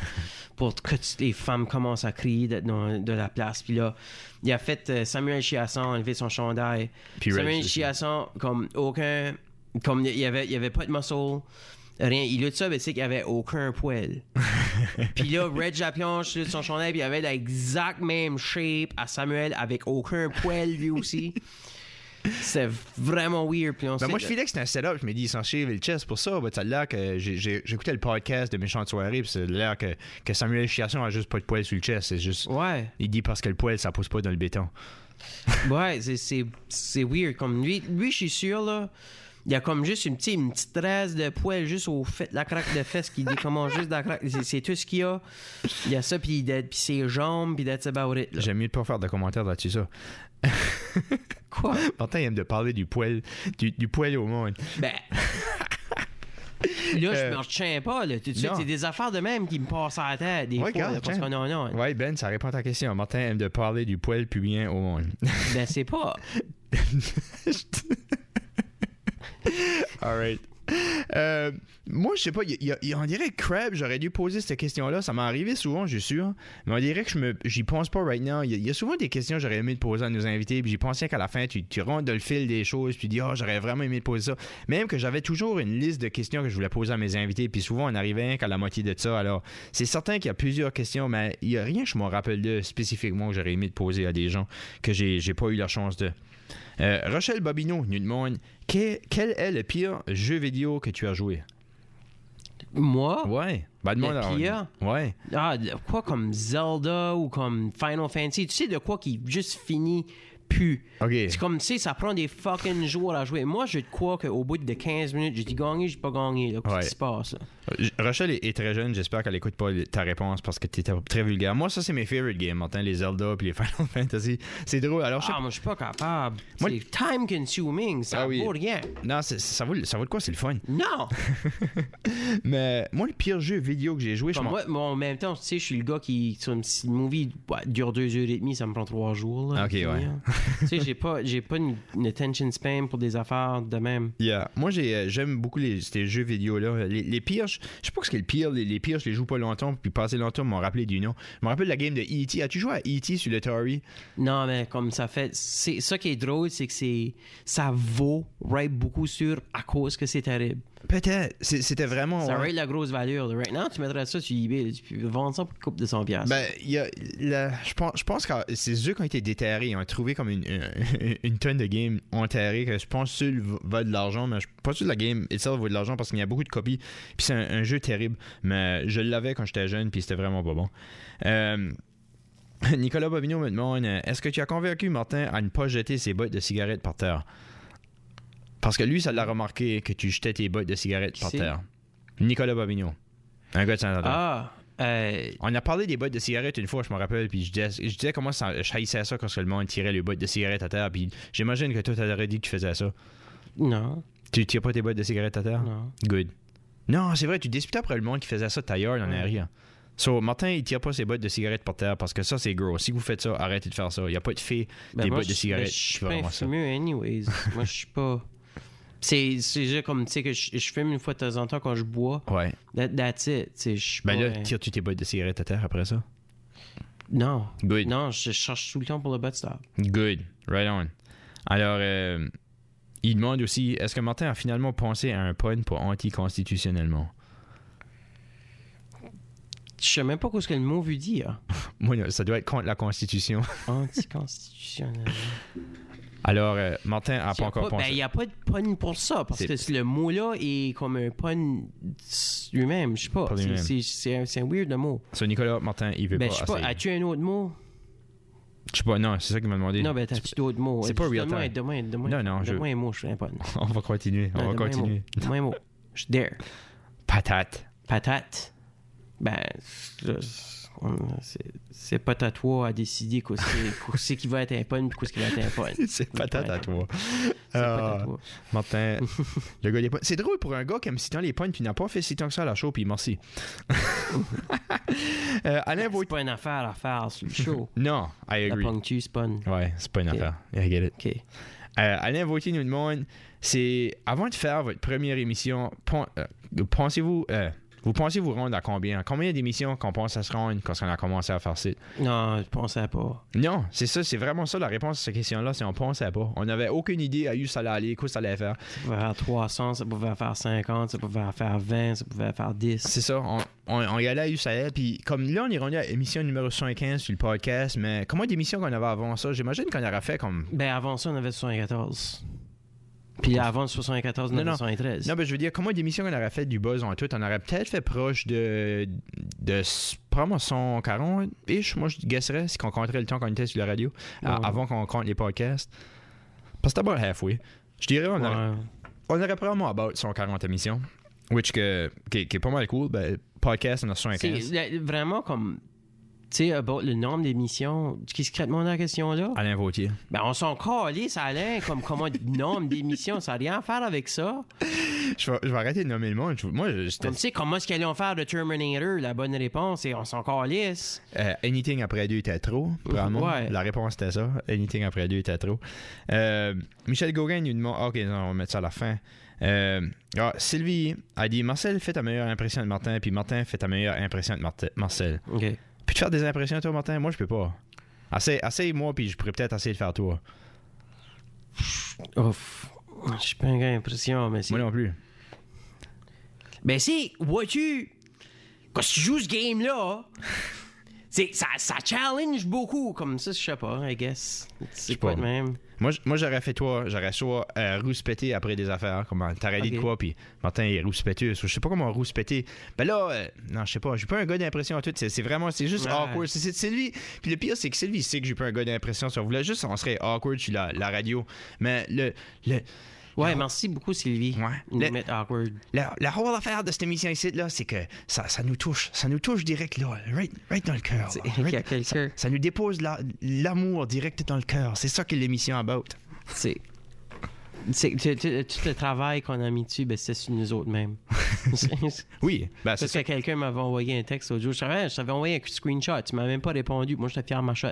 S2: pour que toutes les femmes commencent à crier de la place. Puis là, il a fait Samuel Chiasson enlever son chandail. Puis Samuel Chiasson, comme il y avait pas de muscle, rien. Il a dit ça, mais c'est qu'il y avait aucun poil. Puis là, Red Japionge sur son chandail, puis il avait l'exact même shape à Samuel avec aucun poil lui aussi. C'est vraiment weird. Puis
S1: moi, je filais que c'était un setup. Je me dis, ils s'en shave le chest pour ça. Ça a l'air que j'écoutais le podcast de Méchante Soirée, puis ça a l'air que Samuel Chiasson a juste pas de poil sur le chest. C'est juste.
S2: Ouais.
S1: Il dit parce que le poil, ça pousse pas dans le béton.
S2: Ouais, c'est weird. Comme lui, je suis sûr, là. Il y a comme juste une petite trace de poil juste au fait la craque de fesse qui décommence juste la craque. C'est tout ce qu'il y a. Il y a ça, puis ses jambes, puis that's about it. Là.
S1: J'aime mieux de pas faire de commentaires là-dessus, ça.
S2: Quoi?
S1: Martin, il aime de parler du poil au monde.
S2: Là, je me retiens pas, là. Tout de suite, c'est des affaires de même qui me passent à la tête, des fois, là, parce qu'on en a.
S1: Ouais, Ben, ça répond à ta question. Martin aime de parler du poil pubien au monde.
S2: C'est pas...
S1: Alright. Moi, je sais pas, on dirait que Crab, j'aurais dû poser cette question-là. Ça m'est arrivé souvent, je suis sûr. Mais on dirait que j'y pense pas right now. Il y a souvent des questions que j'aurais aimé te poser à nos invités. Puis j'y pensais qu'à la fin, tu rentres dans le fil des choses. Puis tu dis, j'aurais vraiment aimé te poser ça. Même que j'avais toujours une liste de questions que je voulais poser à mes invités. Puis souvent, on arrivait qu'à la moitié de ça. Alors, c'est certain qu'il y a plusieurs questions, mais il y a rien que je me rappelle de spécifiquement que j'aurais aimé te poser à des gens que j'ai pas eu la chance de. Rochelle Bobineau nous demande quel est le pire jeu vidéo que tu as joué?
S2: Moi?
S1: Ouais. Ben, demande
S2: Le pire?
S1: Ouais.
S2: Ah, quoi comme Zelda ou comme Final Fantasy? Tu sais de quoi qui juste finit plus.
S1: OK.
S2: C'est comme, tu sais, ça prend des fucking jours à jouer. Moi, je crois qu'au bout de 15 minutes, j'ai dit gagné, j'ai pas gagné. Là. Qu'est-ce qui se passe? Là?
S1: Rochelle est très jeune. J'espère qu'elle écoute pas ta réponse parce que t'étais très vulgaire. Moi, ça, c'est mes favorite games. Martin, les Zelda puis les Final Fantasy. C'est drôle. Alors,
S2: moi, je suis pas capable.
S1: Moi,
S2: c'est time consuming. Ça vaut rien.
S1: Non, ça vaut de quoi? C'est le fun.
S2: Non!
S1: Mais moi, le pire jeu vidéo que j'ai joué,
S2: moi, en même temps, tu sais, je suis le gars qui. Si le movie dure 2h30, ça me prend 3 jours. Là,
S1: OK, ouais.
S2: Tu sais, j'ai pas une attention span pour des affaires de même.
S1: Yeah. Moi, j'aime beaucoup ces jeux vidéo-là. Les pires, je sais pas ce qu'est le pire. Les pires, je les joue pas longtemps, puis passer longtemps, m'ont rappelé du nom. Je me rappelle de la game de E.T. As-tu joué à E.T. sur l'Atari?
S2: Non, mais comme ça fait. C'est ça qui est drôle, c'est que ça vaut beaucoup sur à cause que c'est terrible.
S1: Peut-être. C'était vraiment.
S2: Ça rate la grosse valeur. Là. Right now, tu mettrais ça sur eBay. Tu peux vendre ça pour une coupe de 100$.
S1: Ben, je pense que ces œufs qui ont été déterrés, ils ont trouvé comme une tonne de games enterrées que je pense que ceux valent de l'argent, mais je suis pas sûr que la game itself vaut de l'argent parce qu'il y a beaucoup de copies. Puis c'est un jeu terrible. Mais je l'avais quand j'étais jeune, puis c'était vraiment pas bon. Nicolas Bobigno me demande est-ce que tu as convaincu Martin à ne pas jeter ses boîtes de cigarettes par terre? Parce que lui, ça l'a remarqué que tu jetais tes boîtes de cigarettes par terre. Nicolas Bobigno. Un gars de Saint-Antoine. On a parlé des boîtes de cigarettes une fois, je me rappelle, puis je disais comment je haïssais ça quand le monde tirait les boîtes de cigarettes à terre, puis j'imagine que toi, t'aurais dit que tu faisais ça.
S2: Non.
S1: Tu tires pas tes boîtes de cigarettes à terre?
S2: Non.
S1: Good. Non, c'est vrai, tu disputais après le monde qui faisait ça tailleur dans rien. So, Martin, il tire pas ses boîtes de cigarettes par terre parce que ça, c'est gros. Si vous faites ça, arrêtez de faire ça. Il n'y a pas de fée des boîtes de cigarettes qui va vraiment ça.
S2: Je suis pas anyways. Moi, je suis pas... C'est juste comme, tu sais, que je fume une fois de temps en temps quand je bois.
S1: Ouais.
S2: That's it.
S1: Ben là, tires-tu tes boîtes de cigarettes à terre après ça?
S2: Non.
S1: Good.
S2: Non, je cherche tout le temps pour le butt stop.
S1: Good. Right on. Alors, il demande aussi, est-ce que Martin a finalement pensé à un pun pour anticonstitutionnellement?
S2: Je sais même pas ce que le mot veut dire.
S1: Moi, ça doit être contre la Constitution.
S2: Anticonstitutionnellement.
S1: Alors, Martin n'a pas encore pensé.
S2: Ben, il n'y a pas de pun pour ça, parce que le mot-là est comme un pun lui-même, je sais pas. C'est un weird mot.
S1: So, Nicolas, Martin, il veut pas.
S2: Je sais pas, as-tu un autre mot?
S1: Je sais pas, non, c'est ça qu'il m'a demandé.
S2: Non, ben, t'as-tu d'autres mots?
S1: C'est pas real time.
S2: Donne-moi un mot, je fais un pun.
S1: On va continuer,
S2: Donne-moi un mot. Je suis there.
S1: Patate.
S2: Patate? Ben, c'est pas à toi à décider qu'est-ce qui va être un pun et qu'est-ce qui va être un pun.
S1: C'est patate à toi.
S2: C'est pas à toi.
S1: Martin, le gars des puns. C'est drôle pour un gars qui aime si tant les puns puis n'a pas fait si tant que ça à la show, puis merci. Alain
S2: C'est pas une affaire à faire sur le show.
S1: Non, I agree.
S2: La ponctue, c'est pas une...
S1: Ouais, c'est pas une affaire. I get it.
S2: OK.
S1: Alain Vautier nous demande, c'est avant de faire votre première émission, vous pensez vous rendre à combien? Combien d'émissions qu'on pense à se rendre quand on a commencé à faire ça?
S2: Non, je pensais pas.
S1: Non, c'est ça, c'est vraiment ça la réponse à cette question-là, c'est on pensait pas. On n'avait aucune idée à où ça allait aller, quoi ça allait faire.
S2: Ça pouvait faire 300, ça pouvait faire 50, ça pouvait faire 20, ça pouvait faire 10.
S1: C'est ça, on y allait à où ça allait, puis comme là, on est rendu à émission numéro 75 sur le podcast, mais combien d'émissions qu'on avait avant ça? J'imagine qu'on aurait fait comme...
S2: Ben avant ça, on avait 74. Puis avant le 74, 913.
S1: Non, ben je veux dire, combien d'émissions qu'on aurait fait du buzz en tout? On aurait peut-être fait proche de probablement 140-ish, moi je guesserais, si on compterait le temps qu'on était sur la radio, avant qu'on compte les podcasts. Parce que c'était about halfway. Je dirais, on aurait probablement about 140 émissions, which qui est pas mal cool. Ben, podcast, on a 75.
S2: C'est vraiment comme... Tu sais, about le nombre d'émissions, qu'est-ce qui demande la question là?
S1: Alain Vautier.
S2: Ben, on s'en calisse, Alain, comme comment le nombre d'émissions, ça n'a rien à faire avec ça.
S1: Je vais arrêter de nommer le monde.
S2: Comme tu sais, comment est-ce qu'ils allont faire de Terminator? La bonne réponse, c'est on s'en calisse.
S1: Anything après 2 était trop, probablement. Ouais. La réponse était ça. Anything après 2 était trop. Michel Gauguin nous demande... OK, non, on va mettre ça à la fin. Sylvie a dit, Marcel fait ta meilleure impression de Martin, puis Martin fait ta meilleure impression de Marcel.
S2: OK.
S1: Peux-tu faire des impressions, toi, Martin? Moi, je peux pas. Essaye-moi, puis je pourrais peut-être essayer de faire toi.
S2: Ouf. Je suis pas un gars d'impression, mais c'est...
S1: Moi non plus.
S2: Ben, c'est... Vois-tu... Quand tu joues ce game-là, ça challenge beaucoup. Comme ça, je sais pas, I guess. C'est
S1: sais
S2: pas
S1: pas.
S2: de même.
S1: Moi, j'aurais fait toi. J'aurais soit rouspété après des affaires. Comment t'aurais dit de
S2: Ok.
S1: quoi, puis Martin il est rouspété. Je sais pas comment rouspéter. Ben là, non, je sais pas. J'ai pas un gars d'impression à tout. C'est vraiment, c'est juste
S2: Ouais.
S1: awkward. C'est Sylvie. Puis le pire, c'est que Sylvie sait que j'ai pas un gars d'impression. Si on voulait juste, on serait awkward sur la radio. Mais
S2: Ouais, merci beaucoup, Sylvie.
S1: Ouais.
S2: De nous mettre awkward.
S1: la whole affaire de cette émission ici, là, c'est que ça nous touche. Ça nous touche direct, là. Right dans le cœur.
S2: C'est-
S1: là.
S2: il y a
S1: Right-
S2: quelqu'un.
S1: ça nous dépose l'amour direct dans le cœur. C'est ça que l'émission about.
S2: C'est tout le travail qu'on a mis dessus, ben c'est sur nous autres même.
S1: Oui, ben c'est
S2: Parce
S1: ça.
S2: que quelqu'un m'avait envoyé un texte l'autre jour. Je t'avais envoyé un screenshot. Tu m'as même pas répondu. Moi, j'étais fier de ma shot.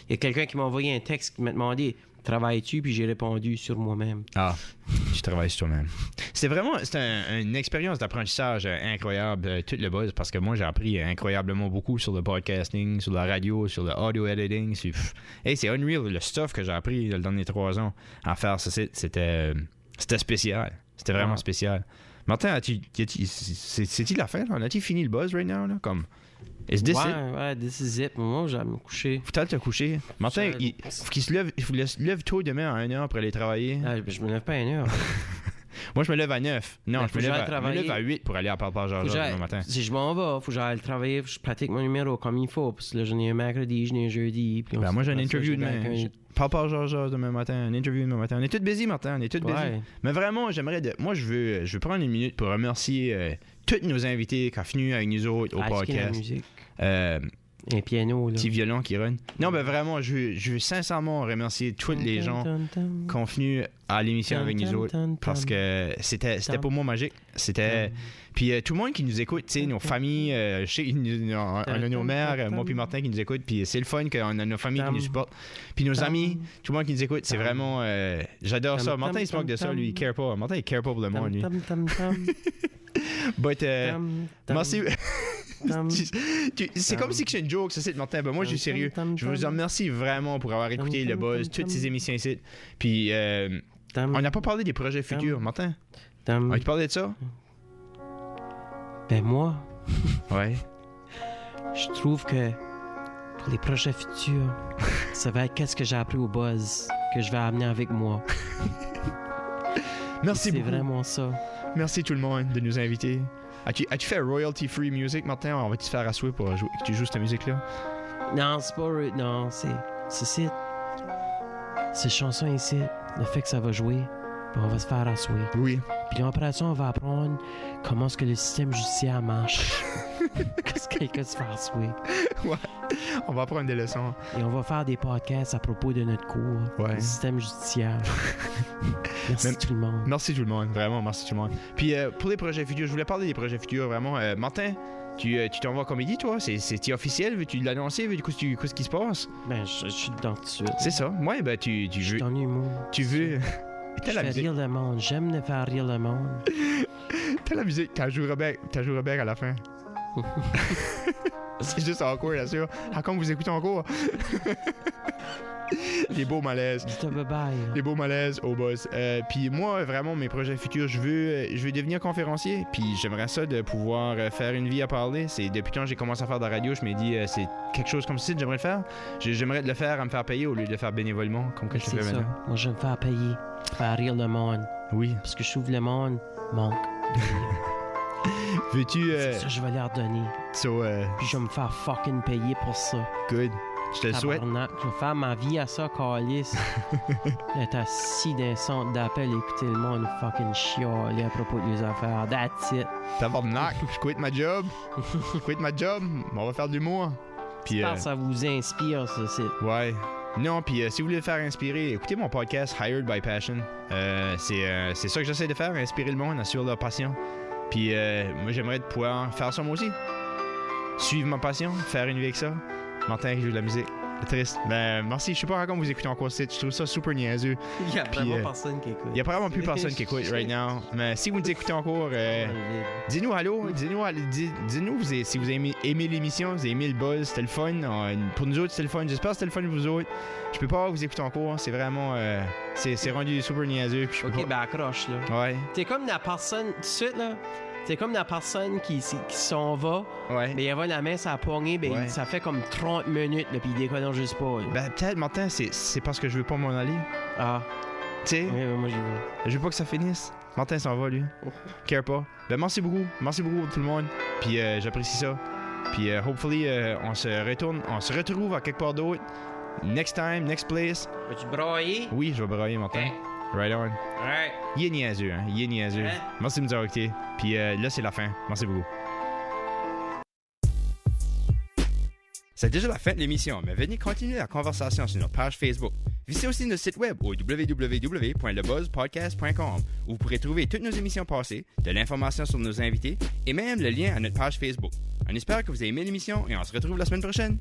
S2: Il y a quelqu'un qui m'a envoyé un texte qui m'a demandé travailles-tu? Puis j'ai répondu sur moi-même.
S1: Ah, tu travailles sur toi-même. C'était une expérience d'apprentissage incroyable, tout le buzz, parce que moi, j'ai appris incroyablement beaucoup sur le podcasting, sur la radio, sur le audio editing. C'est unreal, le stuff que j'ai appris dans les 3 ans à faire. C'était spécial. C'était vraiment
S2: Ouais.
S1: spécial. Martin, c'est-tu la fin? Là? As-tu fini le buzz right now? Là? Comme, is this it?
S2: Ouais, this is it. Moi, j'allais me coucher.
S1: Faut te coucher. Martin,
S2: Je-
S1: faut qu'il se lève tôt demain à 1h pour aller travailler.
S2: Ah, je me lève pas à 1 heure.
S1: Moi, je me lève à 9. Non,
S2: Mais
S1: je
S2: faut
S1: me
S2: que
S1: lève
S2: j'aille
S1: à,
S2: travailler.
S1: je me lève à 8 pour aller à Papa Georges demain matin.
S2: Si je m'en vais, faut que j'aille travailler, faut que je pratique mon numéro comme il faut. Parce que là, j'en ai un mercredi, j'en ai un jeudi. Puis
S1: Ben, moi, j'ai une interview
S2: demain.
S1: demain. Papa Georges demain matin, une interview demain matin. On est tous busy, Martin, on est tous busy.
S2: Ouais.
S1: Mais vraiment, moi, je veux prendre une minute pour remercier tous nos invités qui sont venus avec nous autres au
S2: Ah, est-ce qu'il y a la
S1: podcast.
S2: musique?
S1: Euh,
S2: Un piano, là.
S1: Petit violon qui run. Non, ben vraiment, je veux sincèrement remercier tous les gens qui sont venus à l'émission avec nous autres. Parce que c'était pour moi magique. C'était. Puis tout le monde qui nous écoute, tu sais, nos familles, on a nos mères, moi puis Martin qui nous écoutent, puis c'est le fun qu'on a nos familles qui nous supportent. Puis nos amis, tout le monde qui nous écoute, c'est vraiment. J'adore ça. Martin, il se moque de ça, lui, il care pas. Martin, il care pas pour le monde, lui. But, merci. C'est comme si c'est une joke, ça, c'est Martin. Ben moi, je suis sérieux. Je vous en remercie vraiment pour avoir écouté le buzz, toutes ces émissions ici. Puis, on n'a pas parlé des projets futurs, Martin. On a parlé de ça?
S2: Ben moi,
S1: Ouais.
S2: je trouve que pour les projets futurs, ça va être qu'est-ce que j'ai appris au buzz que je vais amener avec moi.
S1: Merci
S2: C'est
S1: beaucoup.
S2: vraiment ça.
S1: Merci tout le monde de nous inviter. As-tu fait royalty-free music, Martin? On va te faire à souhait pour que tu joues cette musique-là?
S2: Non, c'est pas... Non, c'est ces chansons ici, le fait que ça va jouer, puis on va se faire asseoir.
S1: Oui.
S2: Puis après ça, on va apprendre comment est-ce que le système judiciaire marche. Qu'est-ce que quelqu'un se fait asseoir.
S1: On va apprendre des leçons.
S2: Et on va faire des podcasts à propos de notre cours,
S1: Ouais.
S2: le système judiciaire. Merci tout le monde.
S1: Merci tout le monde, vraiment, merci tout le monde. Puis pour les projets futurs, je voulais parler des projets futurs, vraiment. Martin, tu t'envoies comédie, toi? C'est officiel? Veux-tu l'annoncer? Qu'est-ce qui se passe?
S2: Ben, je suis dedans tout de suite.
S1: C'est ça. Ouais, ben tu
S2: Je suis
S1: veux...
S2: dans l'humour.
S1: Tu veux...
S2: Je
S1: T'as la
S2: fais
S1: musique.
S2: rire le monde. J'aime de faire rire le monde.
S1: T'as la musique. T'as joué Robert à la fin. C'est juste awkward, là, sûr. Ah, comme vous écoutez encore. Les beaux malaises.
S2: Dis-toi bye-bye.
S1: Les beaux malaises au boss. Puis moi, vraiment, mes projets futurs, je veux devenir conférencier. Puis j'aimerais ça de pouvoir faire une vie à parler. C'est depuis quand j'ai commencé à faire de la radio, je me dis c'est quelque chose comme ça que j'aimerais le faire. J'aimerais le faire à me faire payer au lieu de le faire bénévolement, comme que je
S2: C'est
S1: fais
S2: ça.
S1: maintenant.
S2: Moi, je vais me faire payer. Faire rire le monde.
S1: Oui.
S2: Parce que je trouve le monde manque de rire.
S1: Veux-tu...
S2: C'est ça que je vais leur donner. Puis je vais me faire fucking payer pour ça.
S1: Good. Je te le souhaite.
S2: Tabarnak. Je vais faire ma vie à ça, calice. D'être assis d'un centre d'appel, écouter le monde fucking chialer à propos de leurs affaires. That's it.
S1: Tabarnak, je quitte ma job. On va faire de l'humour. Puis,
S2: J'espère que ça vous inspire, ça.
S1: ouais. Non, puis si vous voulez le faire inspirer, écoutez mon podcast Hired by Passion. C'est ça que j'essaie de faire, inspirer le monde sur leur passion. Puis moi, j'aimerais pouvoir faire ça moi aussi. Suivre ma passion, faire une vie avec ça. Martin qui joue de la musique. C'est triste. Ben, merci. Je sais pas comment vous écoutez encore ça. Je trouve ça super niaiseux.
S2: Il y a
S1: Puis,
S2: vraiment personne qui écoute.
S1: Il y a probablement plus personne qui écoute right now. Mais si vous nous écoutez encore, dis-nous allô. Dis-nous si vous aimez l'émission, vous avez aimé le buzz, c'était le fun. Pour nous autres, c'était le fun. J'espère que c'était le fun pour vous autres. Je peux pas vous écouter encore. C'est vraiment... c'est rendu super niaiseux. Puis je peux
S2: Ok,
S1: pas...
S2: ben accroche, là.
S1: Ouais.
S2: T'es comme la personne, tout de suite, là. C'est comme la personne qui s'en va,
S1: Ouais.
S2: mais il va la main sur la poignée, ben,
S1: Ouais.
S2: ça fait comme 30 minutes, là, puis il déconne juste pas. Là.
S1: Ben, peut-être, Martin, c'est parce que je veux pas m'en aller.
S2: Ah,
S1: Tu sais,
S2: oui, moi, j'y vais.
S1: je veux pas que ça finisse. Martin s'en va, lui. Care pas. Ben, merci beaucoup. Merci beaucoup tout le monde. Puis j'apprécie ça. Puis hopefully, on se retrouve à quelque part d'autre. Next time, next place.
S2: Vas-tu brailler?
S1: Oui, je vais brailler, Martin.
S2: Ok.
S1: Right on.
S2: Alright.
S1: Il est niaiseux, hein. Il est niaiseux.
S2: Hein?
S1: Merci de nous avoir écoutés. Puis là, c'est la fin. Merci beaucoup. C'est déjà la fin de l'émission, mais venez continuer la conversation sur notre page Facebook. Visitez aussi notre site web au www.lebuzzpodcast.com où vous pourrez trouver toutes nos émissions passées, de l'information sur nos invités et même le lien à notre page Facebook. On espère que vous avez aimé l'émission et on se retrouve la semaine prochaine.